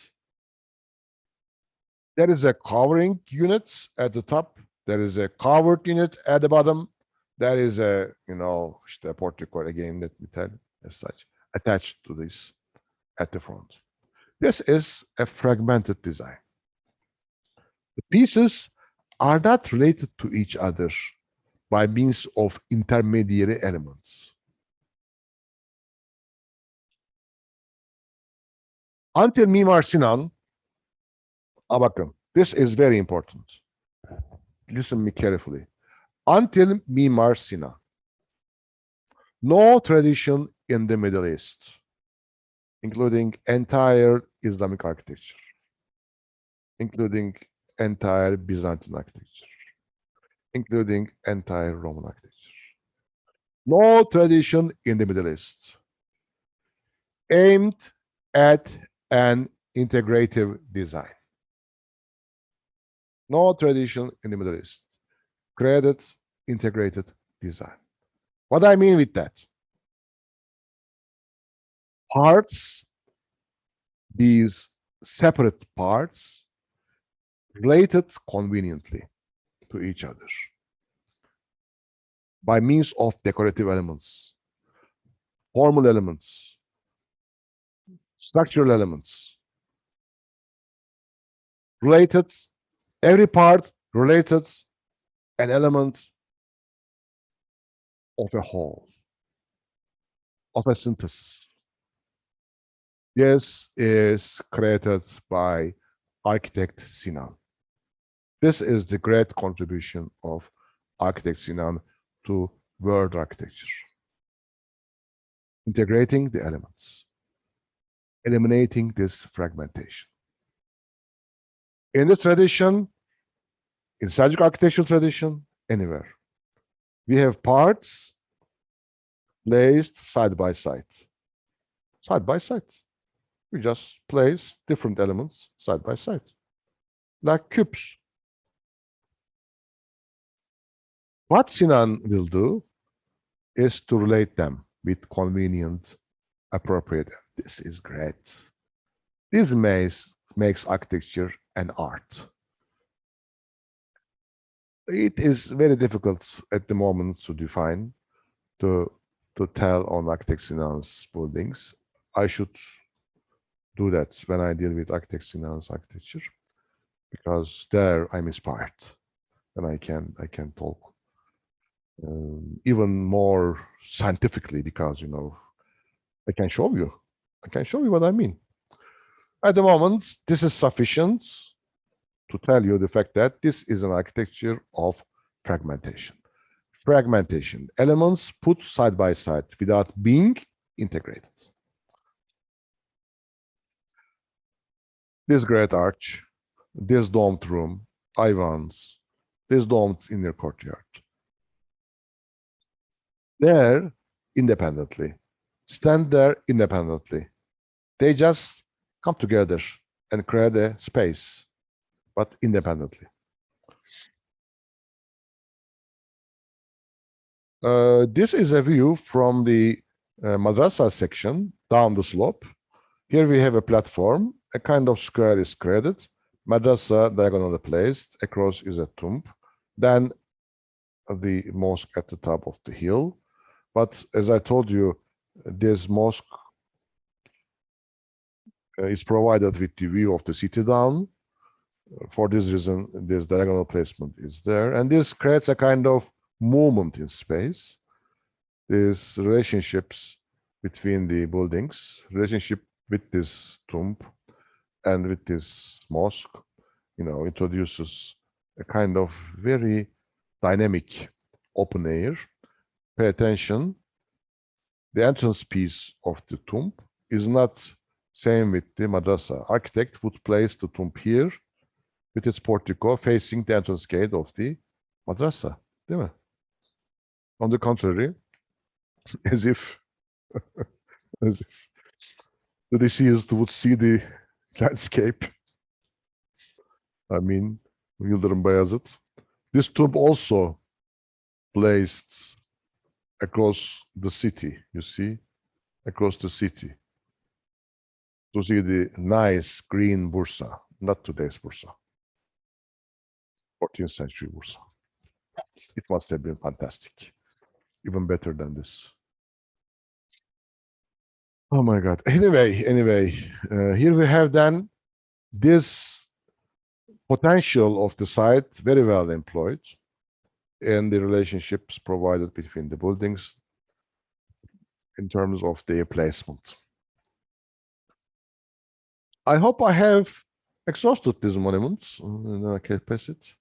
There is a covering unit at the top. There is a covered unit at the bottom. There is a, a portico, again, let me tell, as such, attached to this at the front. This is a fragmented design. The pieces are not related to each other by means of intermediary elements. Until Mimar Sinan, bakın, this is very important. Listen me carefully. Until Mimar Sinan, no tradition in the Middle East, including entire Islamic architecture, including entire Byzantine architecture, including entire Roman architecture. No tradition in the Middle East aimed at an integrative design. No tradition in the Middle East created integrated design. What I mean with that? Parts, these separate parts, related conveniently to each other by means of decorative elements, formal elements, structural elements, related, every part related an element of a whole, of a synthesis. This is created by architect Sinan. This is the great contribution of architect Sinan to world architecture. Integrating the elements, eliminating this fragmentation. In this tradition, in Seljuk architectural tradition, anywhere, we have parts placed side by side. Side by side. We just place different elements side by side, like cubes. What Sinan will do is to relate them with convenient, appropriate. This is great. This makes architecture an art. It is very difficult at the moment to define, to tell on architect Sinan's buildings. I should do that when I deal with architect Sinan's architecture, because there I'm inspired and I can talk even more scientifically, because I can show you what I mean. At the moment, this is sufficient to tell you the fact that this is an architecture of fragmentation. Fragmentation, elements put side by side without being integrated. This great arch, this domed room, Ivans, this domed inner courtyard. There, independently, stand there independently. They just come together and create a space, but independently. This is a view from the madrasa section down the slope. Here we have a platform, a kind of square is created, madrasa diagonally placed, across is a tomb, then the mosque at the top of the hill. But as I told you, this mosque is provided with the view of the city down. For this reason, this diagonal placement is there, and this creates a kind of movement in space. These relationships between the buildings, relationship with this tomb and with this mosque, introduces a kind of very dynamic open air. Pay attention, the entrance piece of the tomb is not same with the madrasa. Architect would place the tomb here with its portico facing the entrance gate of the madrasa, değil mi? On the contrary, as if the deceased would see the landscape. I mean, Yıldırım Bayezid. This tomb also placed across the city, you see, across the city, to see the nice green Bursa, not today's Bursa, 14th century Bursa. It must have been fantastic, even better than this. Oh my God. Anyway, here we have then this potential of the site very well employed, and the relationships provided between the buildings in terms of their placement. I hope I have exhausted these monuments in a capacity.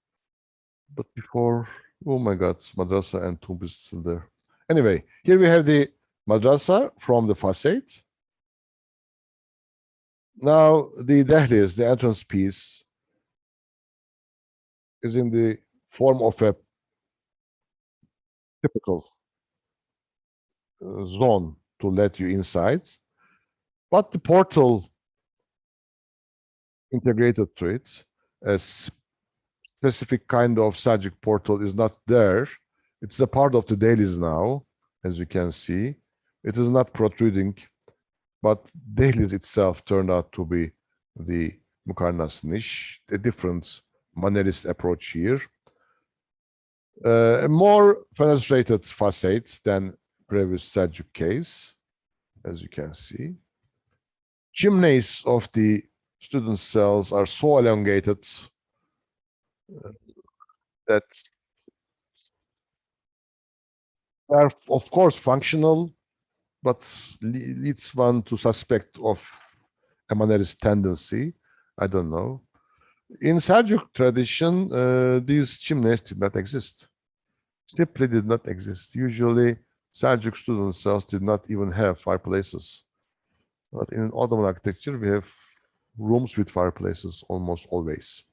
But before, oh my God, madrasa and tomb is still there. Anyway, here we have the madrasa from the facade. Now the dahliz, the entrance piece, is in the form of a typical zone to let you inside, but the portal integrated to it, a specific kind of Seljuk portal is not there. It's a part of the dahliz now, as you can see. It is not protruding, but dahliz itself turned out to be the Mukarnas niche, a different Mannerist approach here. A more fenestrated facade than previous Seljuk case, as you can see. Chimneys of the student cells are so elongated that they are, of course, functional, but leads one to suspect of a Mannerist tendency. I don't know. In Seljuk tradition, these chimneys did not exist. Simply did not exist. Usually, Seljuk student cells did not even have fireplaces. But in Ottoman architecture, we have rooms with fireplaces almost always.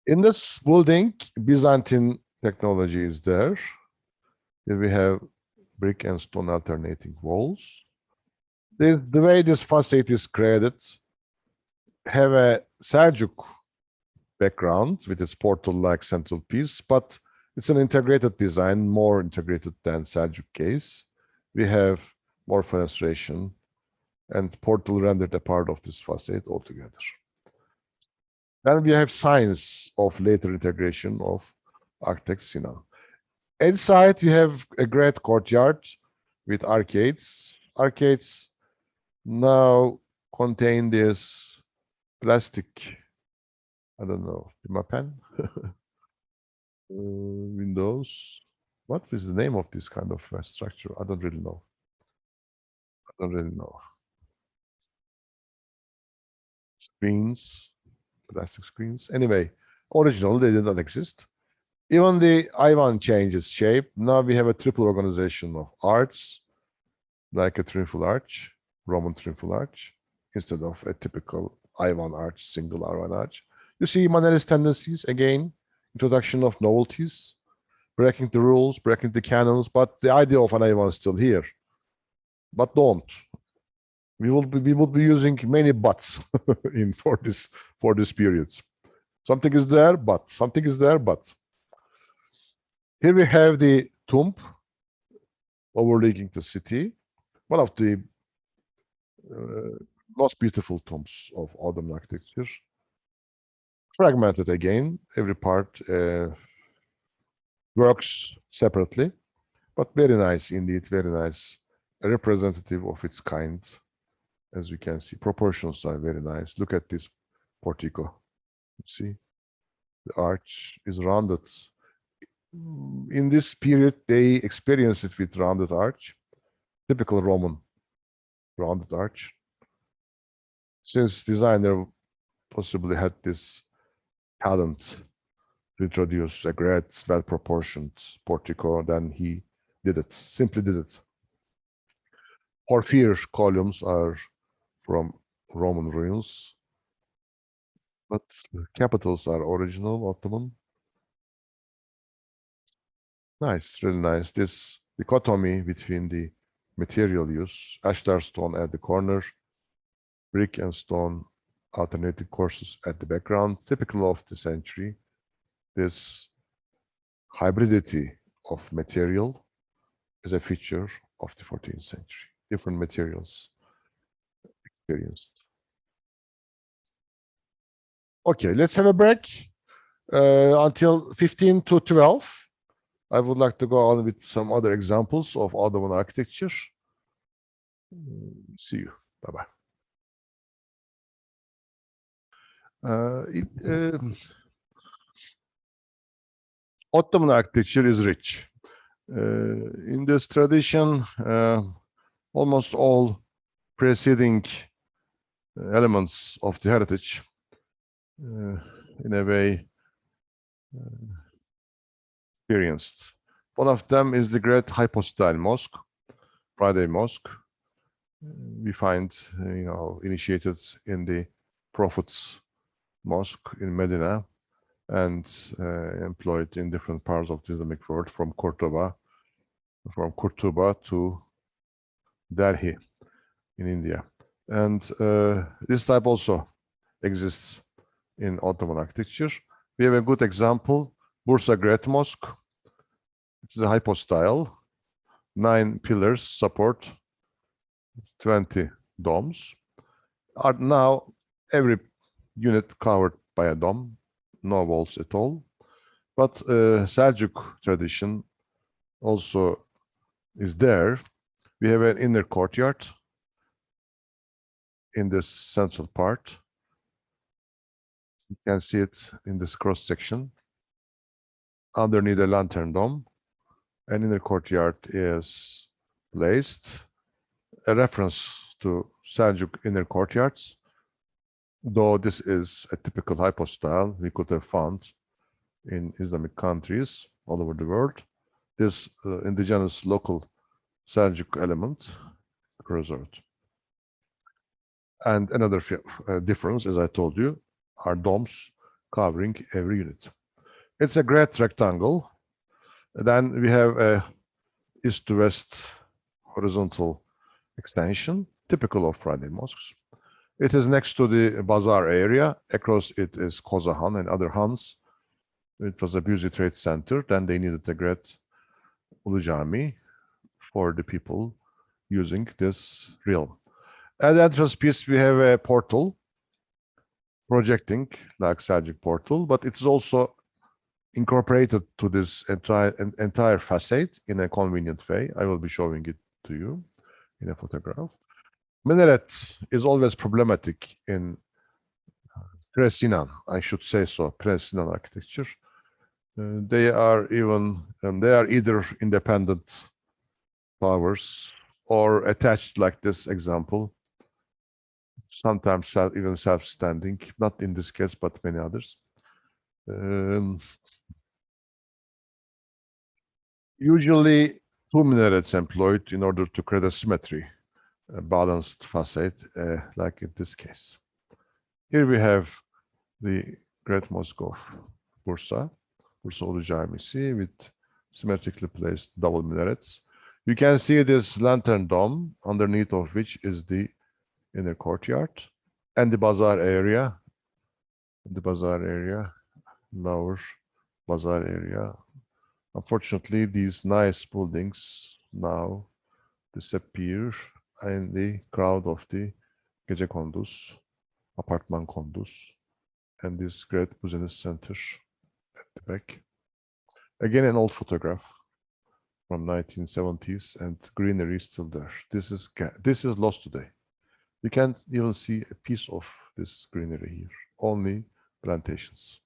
In this building, Byzantine technology is there. Here we have brick and stone alternating walls. The way this facade is created, have a Seljuk background with its portal-like central piece, but it's an integrated design, more integrated than Seljuk case. We have more fenestration and portal rendered a part of this facade altogether. Then we have signs of later integration of architect Sinan. Inside, you have a great courtyard with arcades. Arcades now contain this plastic, I don't know, pen, windows. What is the name of this kind of structure? I don't really know. I don't really know. Screens, plastic screens. Anyway, original, they did not exist. Even the Ivan changes shape. Now we have a triple organization of arts, like a triumphal arch, Roman triumphal arch, instead of a typical Ivan arch, single Ivan arch. You see Mannerist tendencies again, introduction of novelties, breaking the rules, breaking the canons, but the idea of an Ivan is still here. But don't. We will be using many buts in for this period. Something is there, but something is there, but. Here we have the tomb overlooking the city, one of the most beautiful tombs of Ottoman architecture. Fragmented again, every part works separately, but very nice indeed, very nice, a representative of its kind. As you can see, proportions are very nice. Look at this portico. See, the arch is rounded. In this period, they experienced it with rounded arch, typical Roman rounded arch. Since designer possibly had this talent to introduce a great, well-proportioned portico, then he did it, simply did it. Porphyr columns are from Roman ruins, but the capitals are original Ottoman. Nice, really nice. This dichotomy between the material use, ashlar stone at the corner, brick and stone alternating courses at the background, typical of the century. This hybridity of material is a feature of the 14th century. Different materials experienced. Okay, let's have a break until 15 to 12. I would like to go on with some other examples of Ottoman architecture. See you. Bye-bye. Ottoman architecture is rich. In this tradition, almost all preceding elements of the heritage, in a way, experienced. One of them is the great hypostyle mosque, Friday Mosque. We find, initiated in the Prophet's Mosque in Medina and employed in different parts of the Islamic world, from Cordoba to Delhi in India. And this type also exists in Ottoman architecture. We have a good example, Bursa Great Mosque. It is a hypostyle, 9 pillars support 20 domes. Are now every unit covered by a dome, no walls at all. But Seljuk tradition also is there. We have an inner courtyard in this central part. You can see it in this cross section. Underneath a lantern dome, an inner courtyard is placed. A reference to Seljuk inner courtyards, though this is a typical hypostyle we could have found in Islamic countries all over the world. This indigenous local Seljuk element preserved. And another difference, as I told you, are domes covering every unit. It's a great rectangle. Then we have a east to west horizontal extension, typical of Friday mosques. It is next to the bazaar area. Across it is Kozahan and other Hans. It was a busy trade center. Then they needed a great Ulu Cami for the people using this realm. At the entrance piece, we have a portal projecting like Seljuk portal, but it's also incorporated to this entire facade in a convenient way. I will be showing it to you in a photograph. Minaret is always problematic in Pre-Sinan, I should say so, Pre-Sinan architecture. They are either independent towers or attached like this example, sometimes even self-standing, not in this case, but many others. Usually, 2 minarets employed in order to create a symmetry, a balanced facade, like in this case. Here we have the Great Mosque of Bursa Ulu Camisi with symmetrically placed double minarets. You can see this lantern dome, underneath of which is the inner courtyard and the bazaar area. Lower bazaar area. Unfortunately, these nice buildings now disappear in the crowd of the Gecekondu, Apartman Konduz, and this great business center at the back. Again, an old photograph from 1970s, and greenery is still there. This is lost today. You can't even see a piece of this greenery here. Only plantations.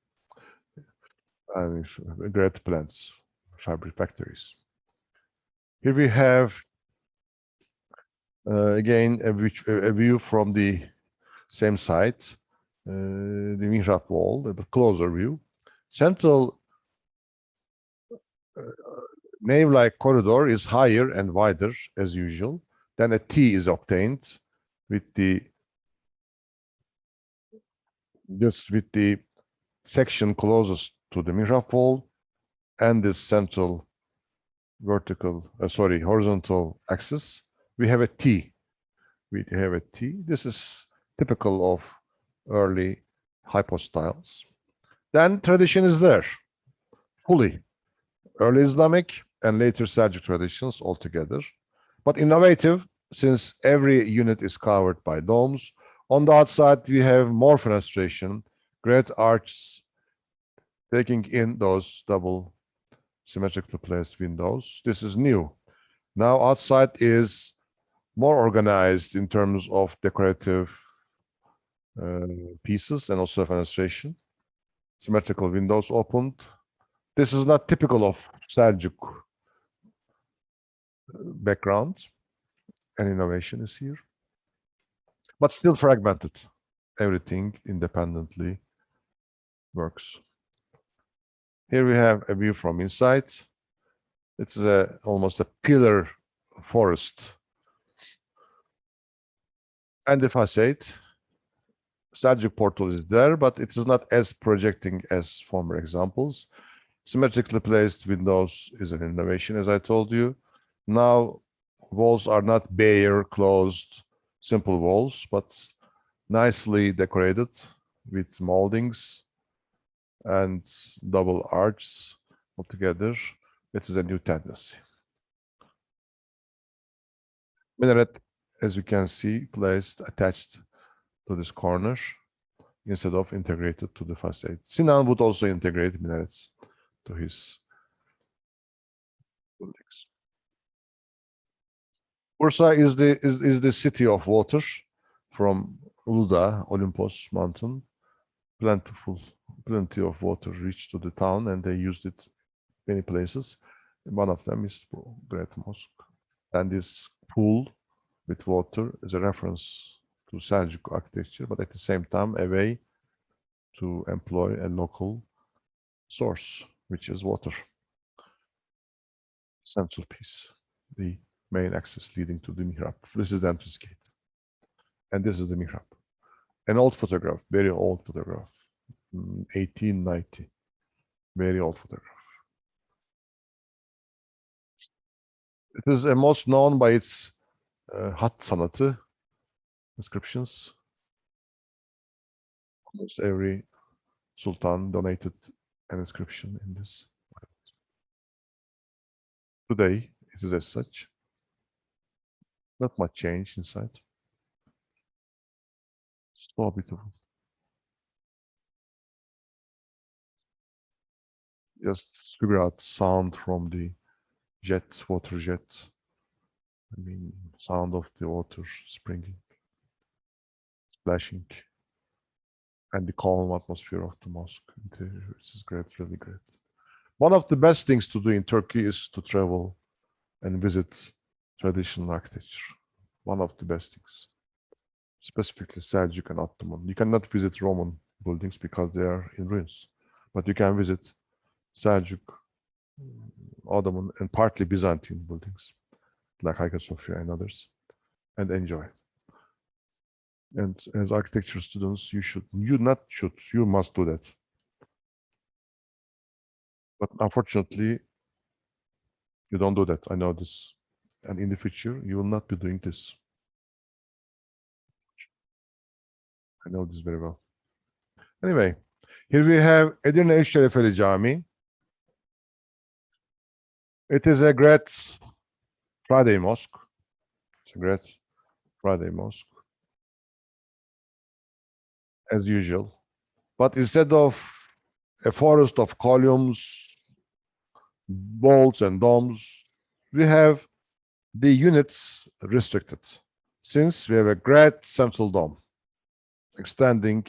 I mean, great plants, fabric factories. Here we have again a view from the same site, the mihrab wall, a closer view. Central nave-like corridor is higher and wider as usual. Then a T is obtained with the section closest to the mihrab wall and this central horizontal axis. We have a T. This is typical of early hypostyles. Then tradition is there, fully. Early Islamic and later Seljuk traditions altogether, but innovative since every unit is covered by domes. On the outside, we have more fenestration, great arches taking in those double symmetrically placed windows. This is new. Now outside is more organized in terms of decorative pieces and also fenestration. Symmetrical windows opened. This is not typical of Seljuk background. An innovation is here, but still fragmented. Everything independently works. Here we have a view from inside. It's almost a pillar forest. And the facade, Seljuk portal is there, but it is not as projecting as former examples. Symmetrically placed windows is an innovation, as I told you. Now, walls are not bare, closed, simple walls, but nicely decorated with moldings and double arches altogether. It is a new tendency. Minaret, as you can see, placed attached to this corner instead of integrated to the facade. Sinan would also integrate minarets to his buildings. Bursa is the city of water from Uludağ, Olympus mountain. Plenty of water reached to the town, and they used it many places. One of them is Great Mosque. And this pool with water is a reference to Seljuk architecture, but at the same time, a way to employ a local source, which is water. Central piece, the main access leading to the mihrab. This is the entrance gate. And this is the mihrab. An old photograph, very old photograph, 1890. Very old photograph. It is most known by its hat sanatı inscriptions. Almost every sultan donated an inscription in this. Today, it is as such. Not much change inside. So beautiful. Just figure out sound from the jet, water jet. I mean, sound of the water springing, splashing, and the calm atmosphere of the mosque. This is great, really great. One of the best things to do in Turkey is to travel and visit traditional architecture. One of the best things, specifically Seljuk and Ottoman. You cannot visit Roman buildings because they are in ruins, but you can visit Seljuk, Ottoman, and partly Byzantine buildings like Hagia Sophia and others, and enjoy. And as architecture students, you must do that. But unfortunately, you don't do that. I know this. And in the future, you will not be doing this. I know this very well. Anyway, here we have Edirne Şerefeli Cami. It is a great Friday mosque. It's a great Friday mosque, as usual. But instead of a forest of columns, vaults, and domes, we have the units restricted, since we have a great central dome extending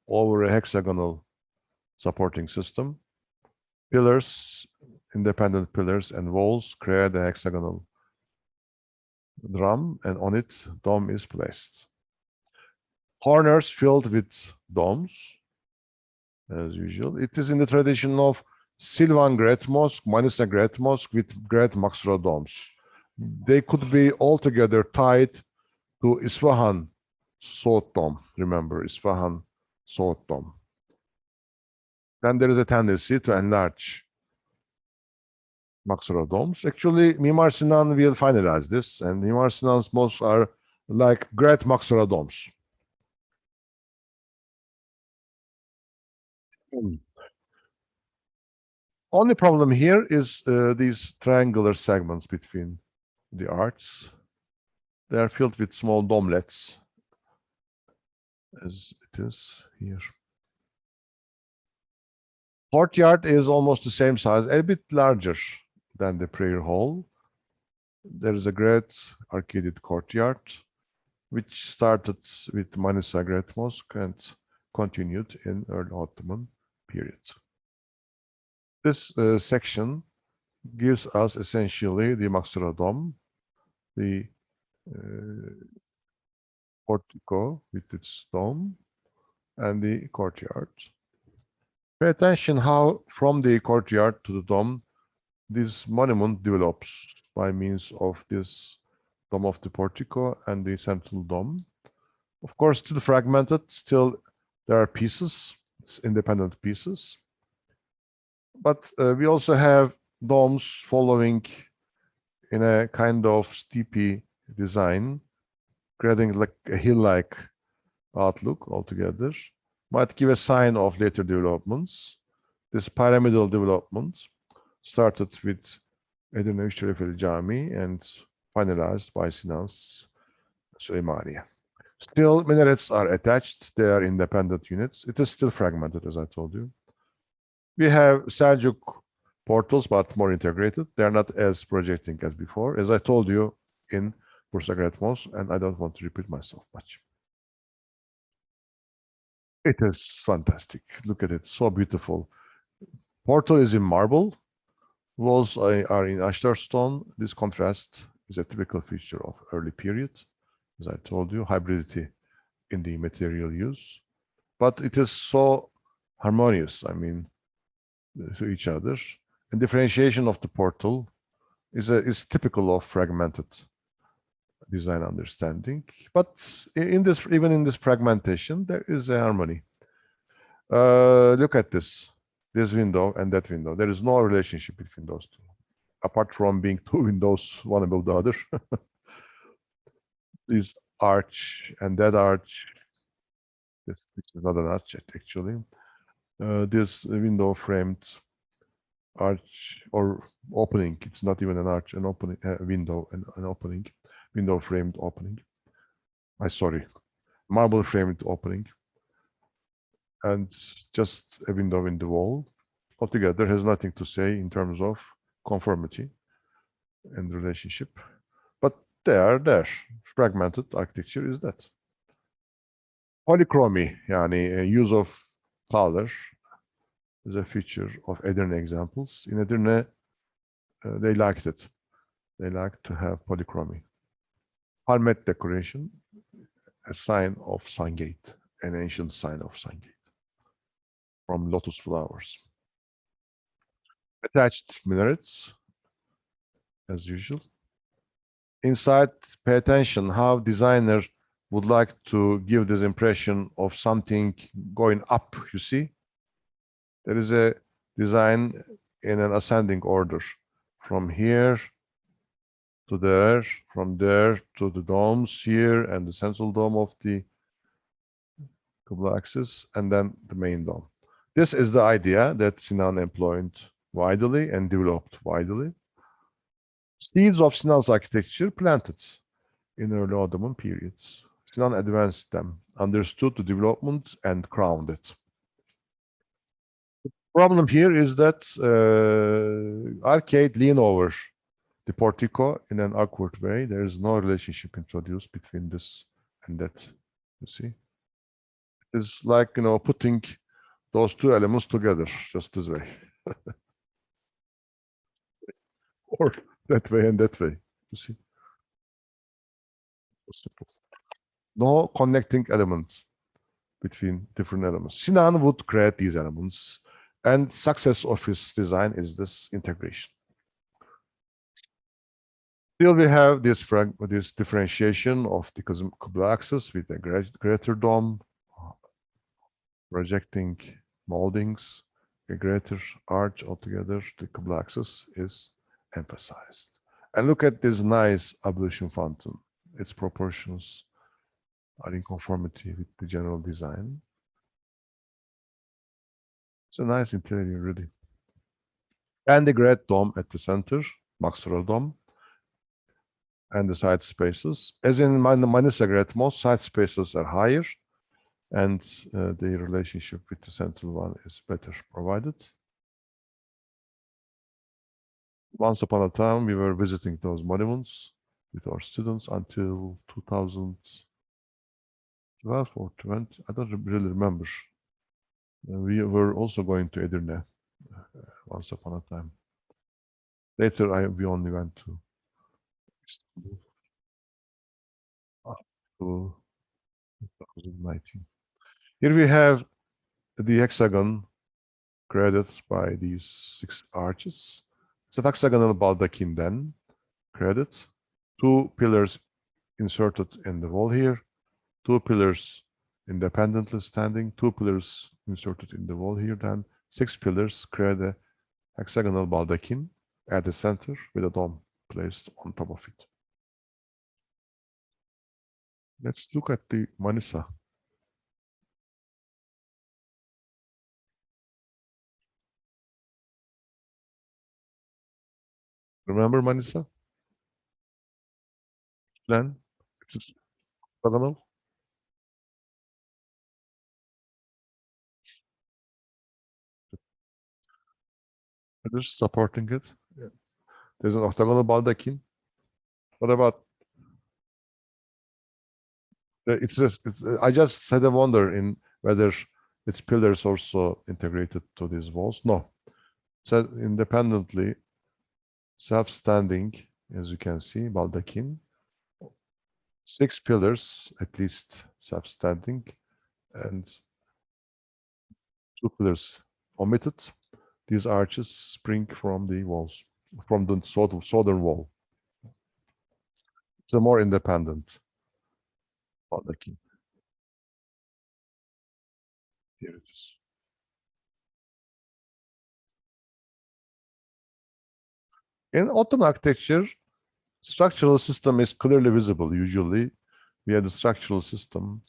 over a hexagonal supporting system. Pillars, independent pillars and walls create a hexagonal drum, and on it, dome is placed. Corners filled with domes, as usual. It is in the tradition of Silvan Great Mosque, Manisa Great Mosque with great Maxra domes. They could be altogether tied to Isfahan Soğut Dome. Remember, Isfahan Soğut Dome. Then there is a tendency to enlarge Maxra domes. Actually, Mimar Sinan will finalize this, and Mimar Sinan's mosques are like great Maxra domes. Only problem here is these triangular segments between the arcs. They are filled with small domelets, as it is here. Courtyard is almost the same size, a bit larger than the prayer hall. There is a great arcaded courtyard which started with Manisa Great Mosque and continued in early Ottoman period. This section gives us essentially the Maksura Dome, the portico with its dome, and the courtyard. Pay attention how from the courtyard to the dome, this monument develops by means of this dome of the portico and the central dome. Of course, still fragmented, still there are pieces, independent pieces. But we also have domes following in a kind of steepy design, creating like a hill-like outlook altogether. Might give a sign of later developments. This pyramidal development started with Edirne Üç Şerefeli Cami and finalized by Sinan's Süleymaniye. Still, minarets are attached. They are independent units. It is still fragmented, as I told you. We have Seljuk portals, but more integrated. They are not as projecting as before, as I told you in Bursa Great Mosque, and I don't want to repeat myself much. It is fantastic. Look at it, so beautiful. Portal is in marble. Walls are in ashlar stone. This contrast is a typical feature of early period. As I told you, hybridity in the material use. But it is so harmonious, I mean, to each other. And differentiation of the portal is typical of fragmented design understanding. But in this, even in this fragmentation, there is a harmony. Look at this window and that window. There is no relationship between those two, apart from being two windows, one above the other. This arch and that arch. This is not an arch actually. This window framed arch or opening. It's not even an arch, an opening, window, an opening, window framed opening. Sorry, marble framed opening. And just a window in the wall. Altogether has nothing to say in terms of conformity and relationship. But they are there. Fragmented architecture is that. Polychromy, yani use of color, is a feature of Edirne examples. In Edirne, they liked it. They like to have polychromy. Palmet decoration, a sign of Sungate, an ancient sign of Sungate, from lotus flowers. Attached minarets, as usual. Inside, pay attention how designer would like to give this impression of something going up, you see? There is a design in an ascending order from here to there, from there to the domes here and the central dome of the Qibla axis, and then the main dome. This is the idea that Sinan employed widely and developed widely. Seeds of Sinan's architecture planted in early Ottoman periods. Sinan advanced them, understood the development, and crowned it. The problem here is that arcade lean over the portico in an awkward way. There is no relationship introduced between this and that, you see. It's like, you know, putting those two elements together, just this way. Or that way and that way, you see. So simple. No connecting elements between different elements. Sinan would create these elements, and success of his design is this integration. Still, we have this differentiation of the Qibla axis with a greater dome, projecting moldings, a greater arch altogether. The Qibla axis is emphasized. And look at this nice ablution fountain. Its proportions are in conformity with the general design. It's a nice interior, really. And the great dome at the center, Maksura Dome, and the side spaces. As in Manisa Great Mosque, side spaces are higher, and the relationship with the central one is better provided. Once upon a time, we were visiting those monuments with our students until 2000, 12 or 20, I don't really remember. We were also going to Edirne once upon a time. Later, we only went to Istanbul up to 2019. Here we have the hexagon created by these 6 arches. It's a hexagonal baldachin then created. 2 pillars inserted in the wall here. 2 pillars independently standing. 2 pillars inserted in the wall here. Then 6 pillars create a hexagonal baldachin at the center with a dome placed on top of it. Let's look at the Manisa. Remember Manisa? Plan? It's hexagonal. Others supporting it. Yeah. There's an octagonal baldachin. What about it's just I just had a wonder in whether its pillars also integrated to these walls. No. So independently self-standing, as you can see, baldachin. 6 pillars, at least self-standing, and 2 pillars omitted. These arches spring from the walls, from the southern wall. It's a more independent baldachin. Here it is. In Ottoman architecture, structural system is clearly visible. Usually, we have the structural system,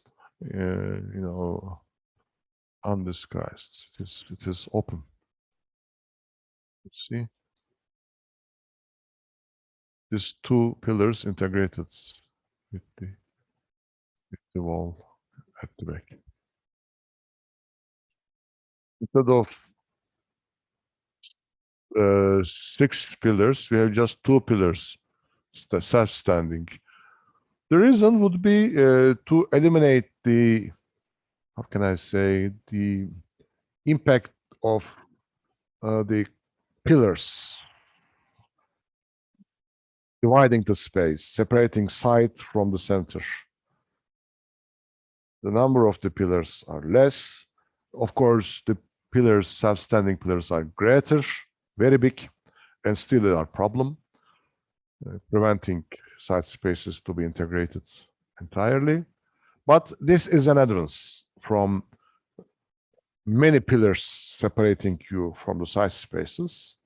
undisguised. It is open. See, these 2 pillars integrated with the wall at the back. Instead of 6 pillars, we have just 2 pillars self-standing. The reason would be to eliminate the, how can I say, the impact of the pillars dividing the space, separating side from the center. The number of the pillars are less. Of course, the pillars, self-standing pillars, are greater, very big, and still are a problem, preventing side spaces to be integrated entirely. But this is an advance from many pillars separating you from the side spaces.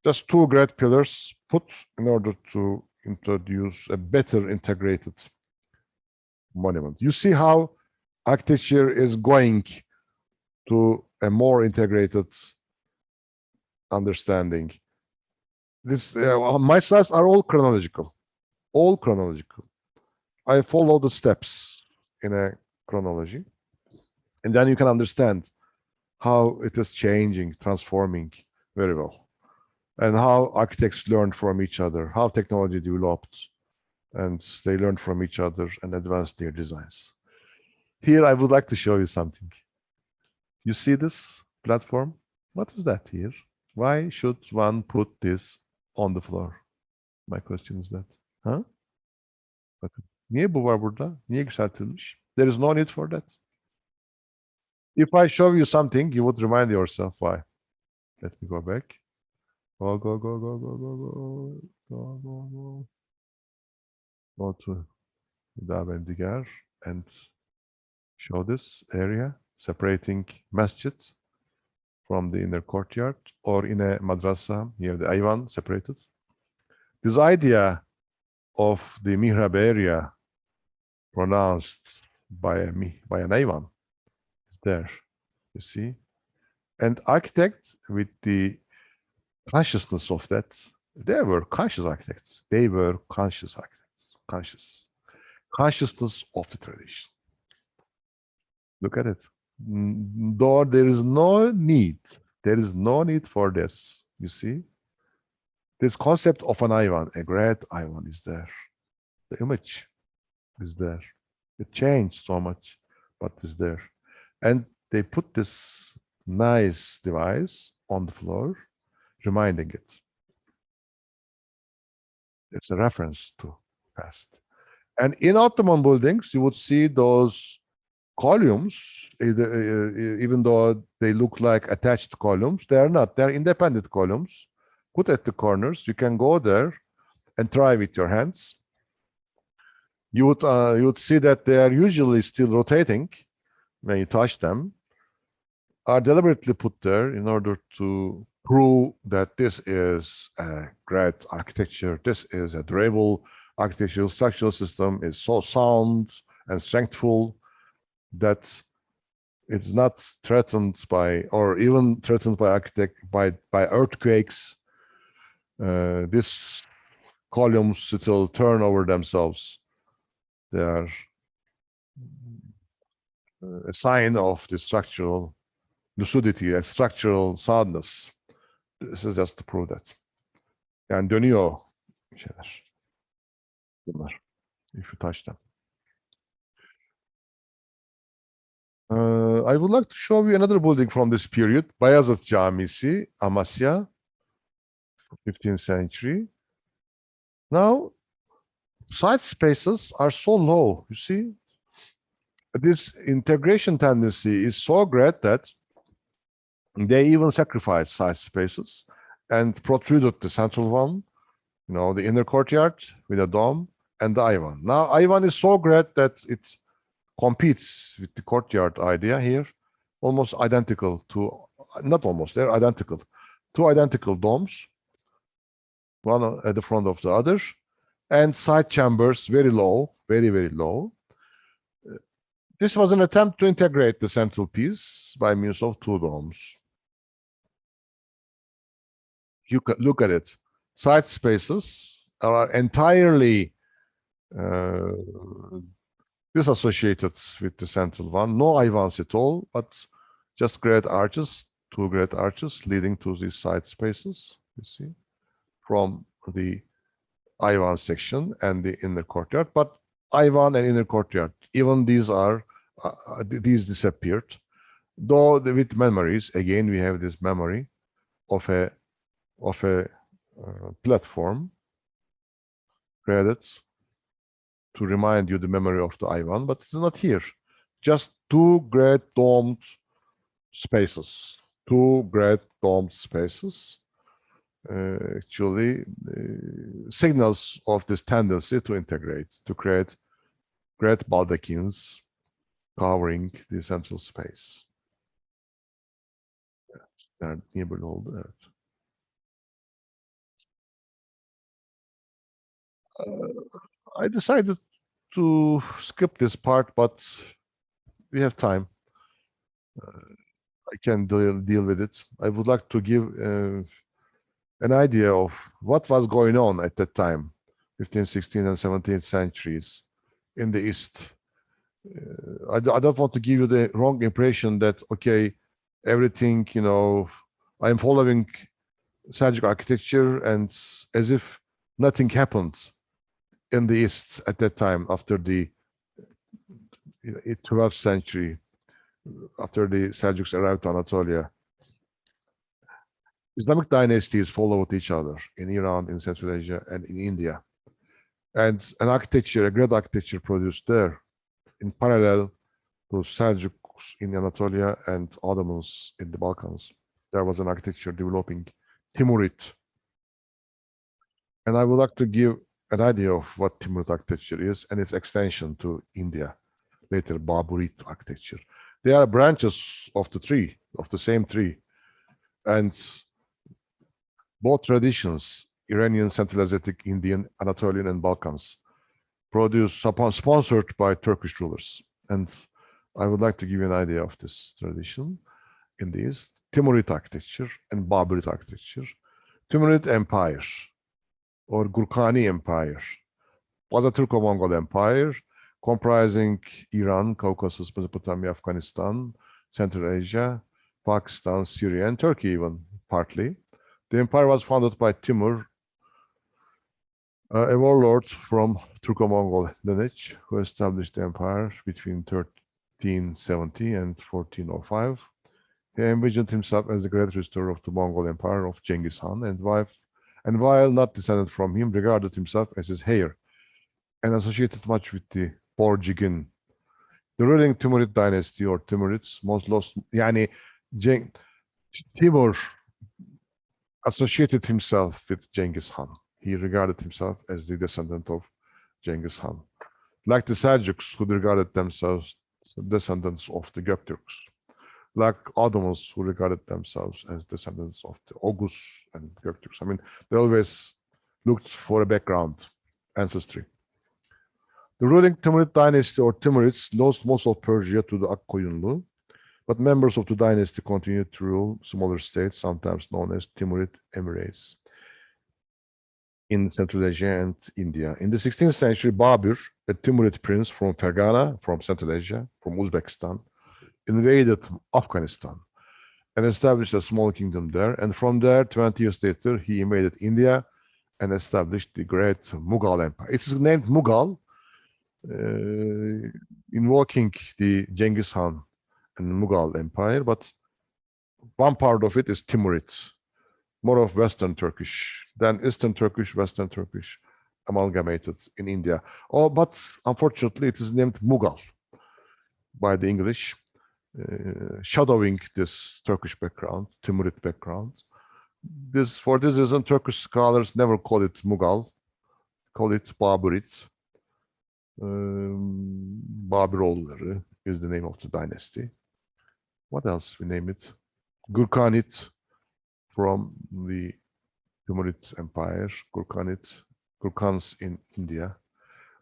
Just 2 great pillars put in order to introduce a better integrated monument. You see how architecture is going to a more integrated understanding. My slides are all chronological. I follow the steps in a chronology, and then you can understand how it is changing, transforming very well, and how architects learned from each other, how technology developed, and they learned from each other and advanced their designs. Here, I would like to show you something. You see this platform? What is that here? Why should one put this on the floor? My question is that. Huh? Bakın. Niye bu var burada? Niye yükseltilmiş? There is no need for that. If I show you something, you would remind yourself why. Let me go back. Go. Go to Davendigar and show this area separating masjid from the inner courtyard, or in a madrasa here, the ayvan separated. This idea of the mihrab area pronounced by an ayvan is there, you see. And architects, with the consciousness of that, they were conscious architects. They were conscious architects. Consciousness of the tradition. Look at it. Though there is no need for this, you see. This concept of an ayvan, a great ayvan, is there. The image is there. It changed so much, but it's there. And they put this nice device on the floor, reminding it. It's a reference to past. And in Ottoman buildings, you would see those columns, even though they look like attached columns, they are not. They're independent columns put at the corners. You can go there and try with your hands. You would see that they are usually still rotating when you touch them, are deliberately put there in order to prove that this is a great architecture, this is a durable architectural structural system, is so sound and strengthful that it's not threatened by, or even threatened by earthquakes. These columns still turn over themselves. They are a sign of the structural lucidity, a structural soundness. This is just to prove that. Yani dönüyor şeyler. Bunlar. If you touch them. I would like to show you another building from this period, Bayazıt Camisi, Amasya, 15th century. Now, side spaces are so low, you see. This integration tendency is so great that they even sacrificed side spaces and protruded the central one, you know, the inner courtyard with a dome and the Ayvan. Now, Ayvan is so great that it competes with the courtyard idea here, almost identical to, not almost, they're identical. Two identical domes, one at the front of the other, and side chambers, very low, very, very low. This was an attempt to integrate the central piece by means of two domes. You can look at it. Side spaces are entirely disassociated with the central one. No Ayvans at all, but just great arches, two great arches leading to these side spaces, you see, from the Ayvan section and the inner courtyard. But Ayvan and inner courtyard, even these are, these disappeared. Though with memories, again, we have this memory of a platform created to remind you the memory of the Ayvan, but it's not here. Just two great domed spaces. Two great domed spaces. Actually, signals of this tendency to integrate, to create great baldachins covering the central space. Neighborhood oldu, evet. I decided to skip this part, but we have time. I can deal with it. I would like to give an idea of what was going on at that time, 15th, 16th, and 17th centuries in the East. I don't want to give you the wrong impression that, okay, everything, you know, I'm following Seljuk architecture and as if nothing happened in the East at that time after the 12th century, after the Seljuks arrived to Anatolia. Islamic dynasties followed each other in Iran, in Central Asia, and in India. And an architecture, a great architecture produced there in parallel to Seljuks in Anatolia and Ottomans in the Balkans. There was an architecture developing, Timurid. And I would like to give an idea of what Timurid architecture is and its extension to India, later Baburid architecture. They are branches of the tree, of the same tree. And both traditions, Iranian, Central Asiatic, Indian, Anatolian, and Balkans, produced, sponsored by Turkish rulers. And I would like to give you an idea of this tradition in the East. Timurid architecture and Baburid architecture. Timurid Empire, or Gurkhani Empire, was a Turco-Mongol empire comprising Iran, Caucasus, Mesopotamia, Afghanistan, Central Asia, Pakistan, Syria, and Turkey even, partly. The empire was founded by Timur A warlord from Turco-Mongol lineage who established the empire between 1370 and 1405. He envisioned himself as the great restorer of the Mongol Empire of Genghis Khan, and while not descended from him, regarded himself as his heir and associated much with the Porjigin. The ruling Timurid dynasty or Timurids most lost, yani Timur associated himself with Genghis Khan. He regarded himself as the descendant of Genghis Khan, like the Seljuks who regarded themselves descendants of the Göktürks, like Ottomans who regarded themselves as descendants of the Oghuz and Göktürks. I mean, they always looked for a background, ancestry. The ruling Timurid dynasty or Timurids lost most of Persia to the Akkoyunlu, but members of the dynasty continued to rule smaller states, sometimes known as Timurid Emirates, in Central Asia and India. In the 16th century, Babur, a Timurid prince from Fergana, from Central Asia, from Uzbekistan, invaded Afghanistan and established a small kingdom there. And from there, 20 years later, he invaded India and established the great Mughal Empire. It's named Mughal, invoking the Genghis Khan and Mughal Empire, but one part of it is Timurids, more of Western Turkish than Eastern Turkish, Western Turkish amalgamated in India. Oh, but unfortunately, it is named Mughal by the English, shadowing this Turkish background, Timurid background. For this reason, Turkish scholars never call it Mughal, call it Baburids. Babiroğulları is the name of the dynasty. What else we name it? Gurkhanid from the Timurid Empire, Gurkhans in India.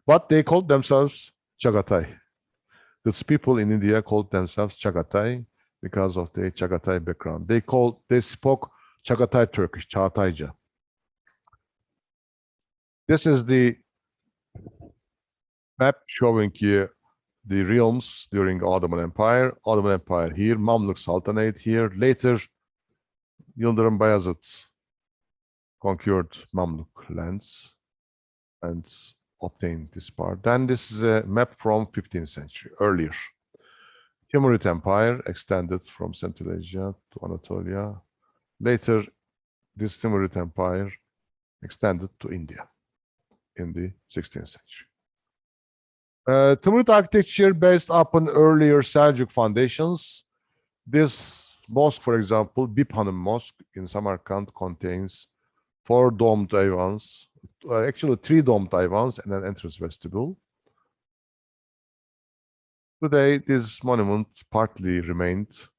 But they called themselves Chagatai. These people in India called themselves Chagatai because of their Chagatai background. They spoke Chagatai Turkish, Çağatayca. This is the map showing here the realms during Ottoman Empire. Ottoman Empire here, Mamluk Sultanate here. Later, Yıldırım Bayezid conquered Mamluk lands and obtained this part. Then this is a map from 15th century, earlier. Timurid Empire extended from Central Asia to Anatolia. Later, this Timurid Empire extended to India in the 16th century. Timurid architecture based upon earlier Seljuk foundations. This mosque, for example, Biphanım Mosque in Samarkand contains 4 domed divans, actually 3 domed divans and an entrance vestibule. Today, this monument partly remained.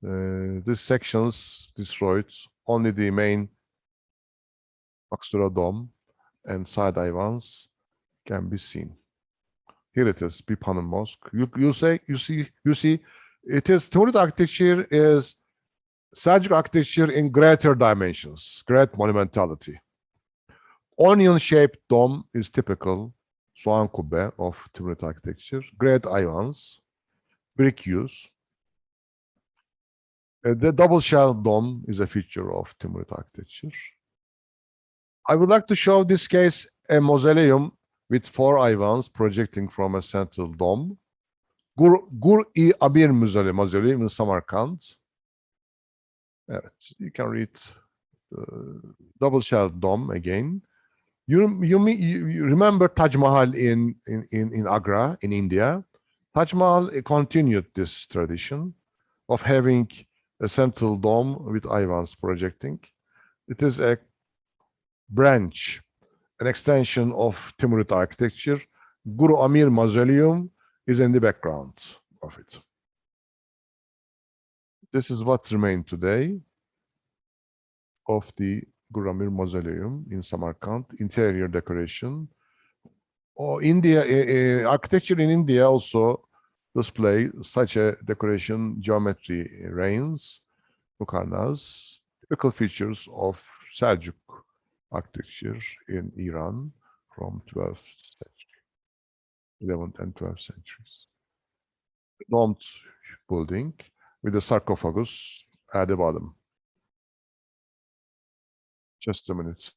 These sections destroyed, only the main Aksura Dome and side divans can be seen. Here it is, Biphanım Mosque. You see, it is Timurid architecture is Seljuk architecture in greater dimensions, great monumentality. Onion-shaped dome is typical Soğan kubbe of Timurid architecture. Great ivans, brick use. The double shell dome is a feature of Timurid architecture. I would like to show this case a mausoleum with 4 ivans projecting from a central dome. Gur-i Amir Mausoleum in Samarkand. Evet, you can read double shell dome again. You remember Taj Mahal in Agra, in India. Taj Mahal continued this tradition of having a central dome with ivans projecting. It is a branch, an extension of Timurid architecture. Guru Amir Mausoleum is in the background of it. This is what remained today of the Guru Amir Mausoleum in Samarkand, interior decoration. Architecture in India also display such a decoration, geometry reigns, mukarnas, typical features of Seljuk architecture in Iran from 12th century, 11th and 12th centuries. Domed building with a sarcophagus at the bottom. Just a minute.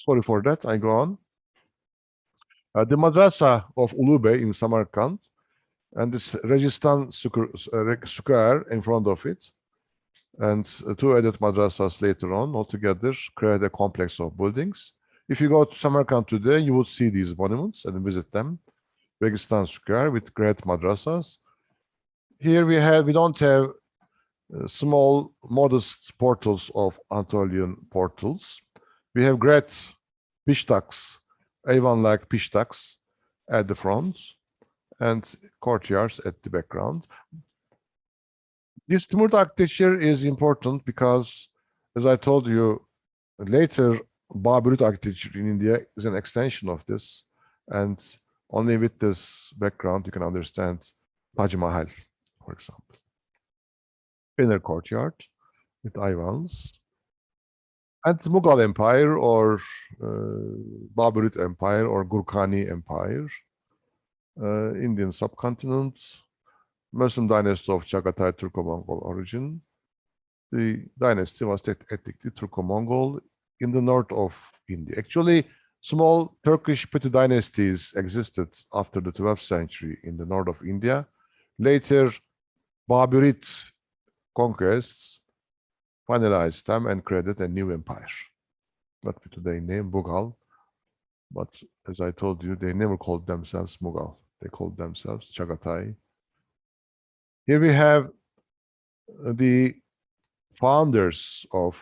Sorry for that. I go on. The Madrasa of Ulubey in Samarkand, and this Registan Square in front of it, and two added madrasas later on, altogether create a complex of buildings. If you go to Samarkand today, you will see these monuments and visit them. Registan Square with great madrasas. Here we don't have small, modest portals of Anatolian portals. We have great pishtaks, Avon-like pishtaks at the front and courtyards at the background. This Timurid architecture is important because, as I told you, later Baburid architecture in India is an extension of this, and only with this background you can understand Taj Mahal, for example. Inner courtyard with Ivans, and Mughal Empire or Baburid Empire or Gurkhani Empire, Indian subcontinent, Muslim dynasty of Chagatai Turko-Mongol origin. The dynasty was ethnically Turko-Mongol in the north of India. Actually, small Turkish petty dynasties existed after the 12th century in the north of India. Later, Baburid conquests finalized them and created a new empire. What we today name Mughal, but as I told you, they never called themselves Mughal. They called themselves Chagatai. Here we have the founders of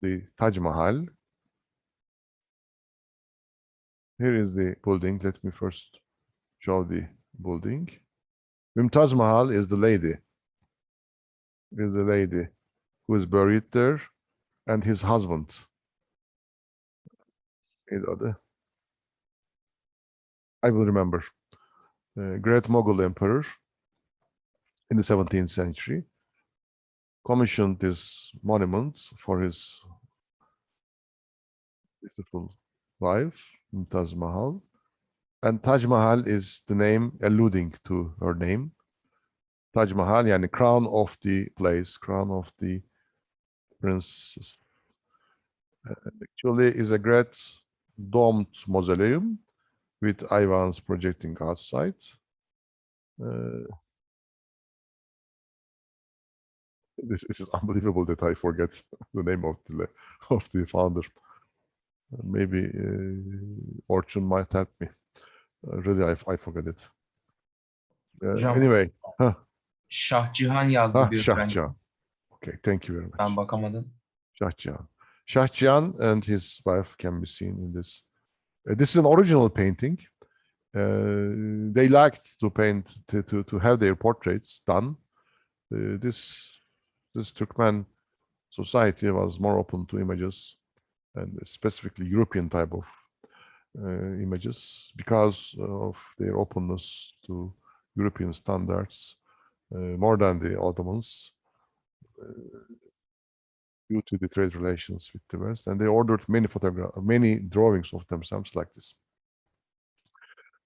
the Taj Mahal. Here is the building. Let me first show the building. Mumtaz Mahal is the lady. Is the lady who is buried there, and his husband. I will remember. Great Mughal emperor in the 17th century commissioned this monument for his beautiful wife, Mumtaz Mahal. And Taj Mahal is the name alluding to her name. Taj Mahal, yani crown of the place, crown of the princess. Actually is a great domed mausoleum with Ivans projecting outside. This is unbelievable that I forget the name of the founder. Maybe Orçun might help me. Really, I forget it. Hocam, Anyway, Şah Cihan yazdı bir Shah öğrenci. Jahan. Okay, thank you very much. Ben bakamadım. Shah Jahan. Shah Jahan and his wife can be seen in this. This is an original painting. They liked to paint to have their portraits done. This Turkmen society was more open to images, and specifically European type of images because of their openness to European standards, more than the Ottomans, due to the trade relations with the West, and they ordered many drawings of themselves like this.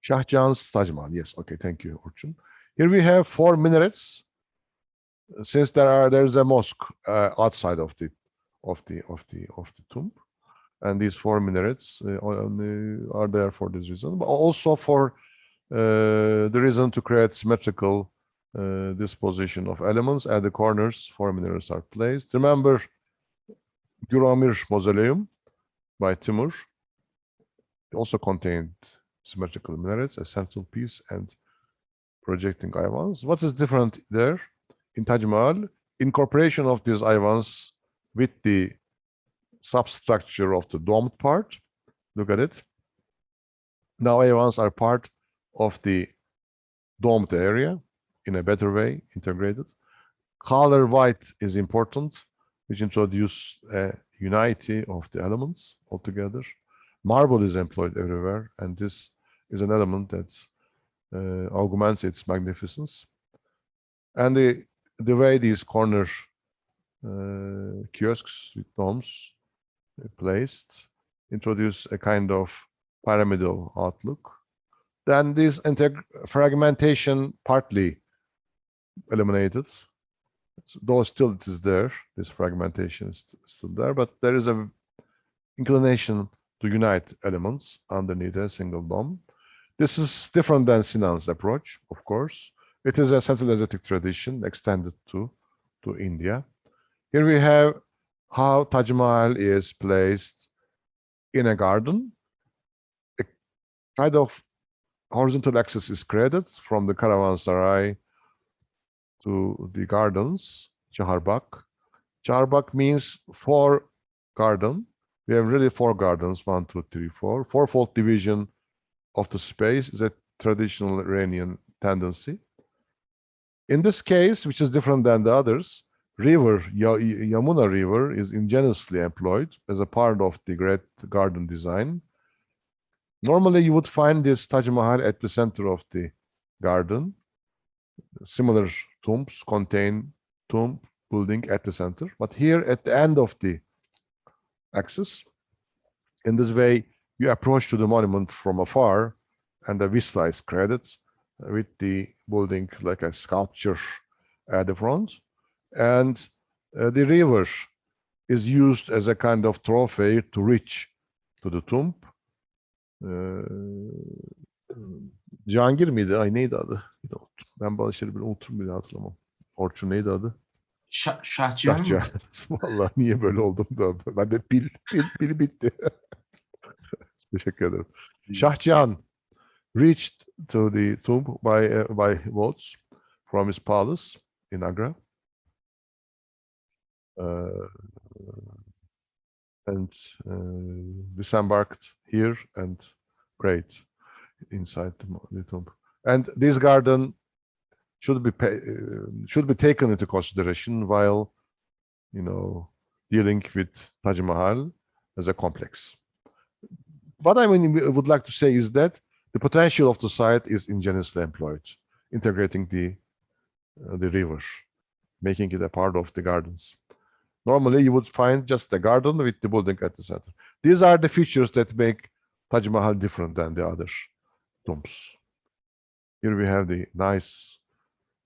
Shah Jahan's Taj Mahal. Yes, okay, thank you, Orçun. Here we have 4 minarets. Since there's a mosque outside of the tomb, and these 4 minarets are there for this reason, but also for the reason to create symmetrical disposition of elements. At the corners, 4 minarets are placed. Remember Güramir Mausoleum by Timur. It also contained symmetrical minarets, a central piece, and projecting ivans. What is different there in Taj Mahal? Incorporation of these ivans with the substructure of the domed part. Look at it. Now ivans are part of the domed area in a better way, integrated. Color white is important, which introduces a unity of the elements altogether. Marble is employed everywhere, and this is an element that augments its magnificence. And the way these corner kiosks with domes placed introduce a kind of pyramidal outlook. Then this fragmentation partly eliminated, though still it is there. This fragmentation is still there, but there is a inclination to unite elements underneath a single dome. This is different than Sinan's approach, of course. It is a Central Asiatic tradition extended to India. Here we have how Taj Mahal is placed in a garden. A kind of horizontal axis is created from the Caravanserai to the gardens, Chaharbagh. Chaharbagh means four garden. We have really four gardens, 1, 2, 3, 4. Fourfold division of the space is a traditional Iranian tendency. In this case, which is different than the others, Yamuna River is ingeniously employed as a part of the great garden design. Normally, you would find this Taj Mahal at the center of the garden. Similar tombs contain tomb building at the center, but here at the end of the axis, in this way, you approach to the monument from afar, and the vista is created with the building like a sculpture at the front, and the river is used as a kind of trophy to reach to the tomb. Cihangir miydi? Ay neydi adı? Ben bazı şeyleri bile unuturum bile hatırlamam. Orçun neydi adı? Şahcihan mı? Şahcihan. Vallahi niye böyle oldum da. Ben de pil bitti. Teşekkür ederim. Shahjahan reached to the tomb by boats from his palace in Agra. And disembarked here and prayed inside the tomb. And this garden should be taken into consideration while, dealing with Taj Mahal as a complex. What I would like to say is that the potential of the site is ingeniously employed, integrating the river, making it a part of the gardens. Normally, you would find just a garden with the building at the center. These are the features that make Taj Mahal different than the other tombs. Here we have the nice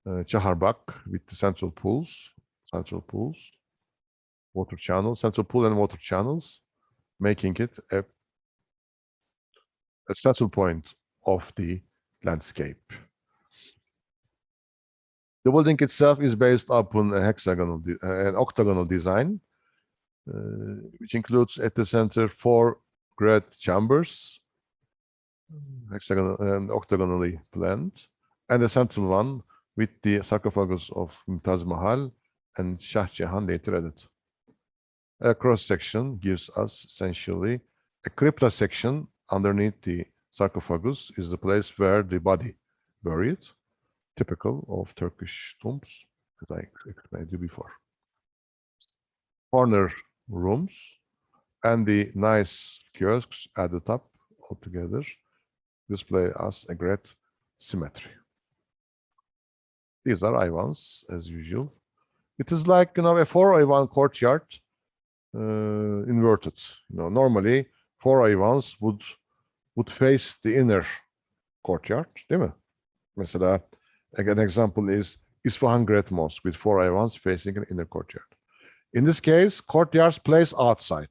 Chaharbagh with the central pools, water channels, central pool and water channels, making it a central point of the landscape. The building itself is based upon an octagonal design, which includes at the center 4 great chambers, hexagonal and octagonally planned, and the central one with the sarcophagus of Mumtaz Mahal and Shah Jahan later added. A cross section gives us essentially a crypta section. Underneath the sarcophagus is the place where the body buried, typical of Turkish tombs, as I explained you before. Corner rooms and the nice kiosks at the top altogether display us a great symmetry. These are Ayvans, as usual. It is like, a 4-Ayvan courtyard inverted. Normally 4 Ayvans would face the inner courtyard, değil mi? Mesela, an example is Isfahan Great Mosque with 4 Ayvans facing an inner courtyard. In this case, courtyards place outside.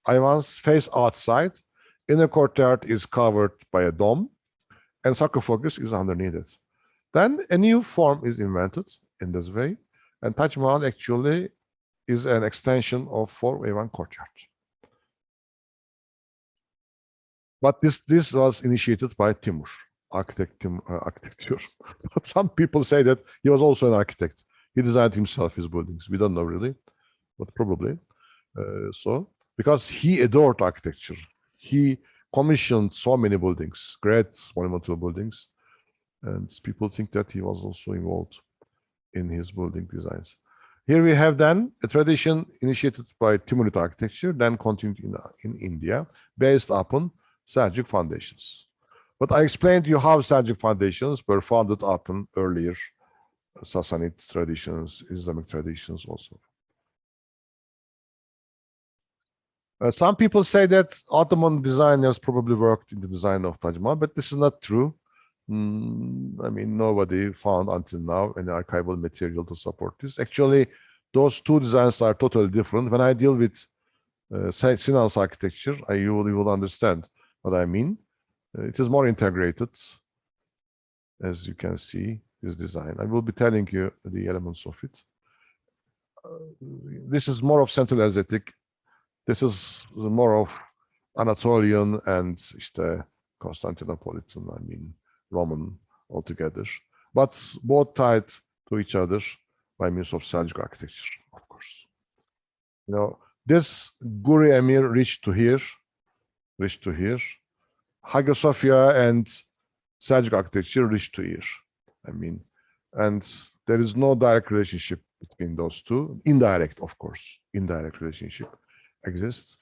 Ayvans face outside. Inner courtyard is covered by a dome, and sarcophagus is underneath it. Then a new form is invented in this way, and Taj Mahal actually is an extension of 4 Ayvan courtyard. But this was initiated by Timur, architecture. But some people say that he was also an architect. He designed himself his buildings. We don't know really, but probably so. Because he adored architecture. He commissioned so many buildings, great monumental buildings. And people think that he was also involved in his building designs. Here we have then a tradition initiated by Timurid architecture, then continued in India, based upon Seljuk foundations. But I explained to you how Seljuk foundations were founded upon earlier Sassanid traditions, Islamic traditions also. Some people say that Ottoman designers probably worked in the design of Taj Mahal, but this is not true. Nobody found until now any archival material to support this. Actually, those two designs are totally different. When I deal with Sinan's architecture, you will understand what I mean. It is more integrated, as you can see, this design. I will be telling you the elements of it. This is more of Central Asiatic. This is more of Anatolian and işte Constantinopolitan, I mean Roman altogether. But both tied to each other by means of Seljuk architecture, of course. You know, this Guri Emir reached to here. Hagia Sophia and Seljuk architecture reached to here. I mean, and there is no direct relationship between those two. Indirect, of course, indirect relationship exists.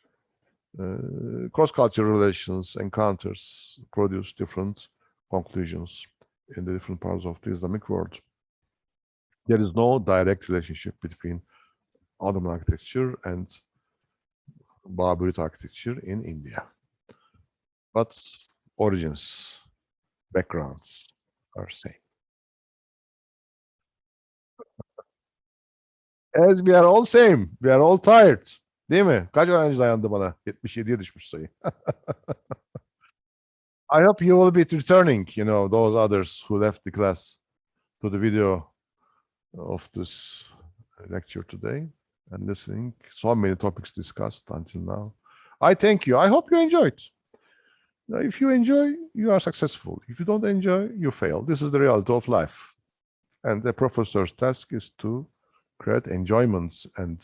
Cross-cultural relations, encounters produce different conclusions in the different parts of the Islamic world. There is no direct relationship between Ottoman architecture and Baburid architecture in India. But origins, backgrounds are same. As we are all same, we are all tired. Değil mi? Kaç öğrenci dayandı bana? 77'ye düşmüş sayı. I hope you will be returning, you know, those others who left the class to the video of this lecture today and listening. So many topics discussed until now. I thank you. I hope you enjoyed. Now, if you enjoy, you are successful. If you don't enjoy, you fail. This is the reality of life. And the professor's task is to create enjoyment and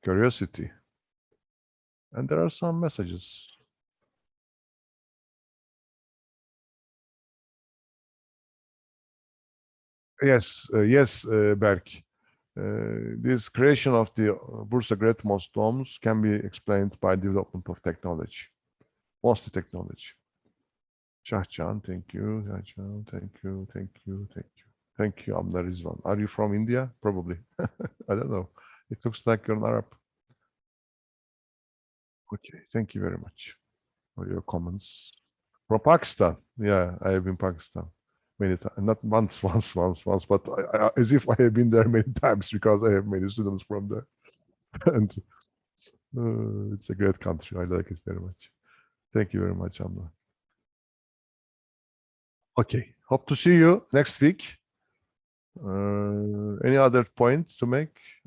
curiosity. And there are some messages. Yes, Berk. This creation of the Bursa Great Mosque domes can be explained by development of technology, mostly technology. Shahjan, thank you. Shahjan, thank you. Thank you, Amna Rizvan. Are you from India? Probably. I don't know. It looks like you're an Arab. Okay, thank you very much for your comments. From Pakistan. Yeah, I have been Pakistan many times. Not once, but as if I have been there many times because I have many students from there. And it's a great country. I like it very much. Thank you very much, Amna. Okay, hope to see you next week. Any other point to make?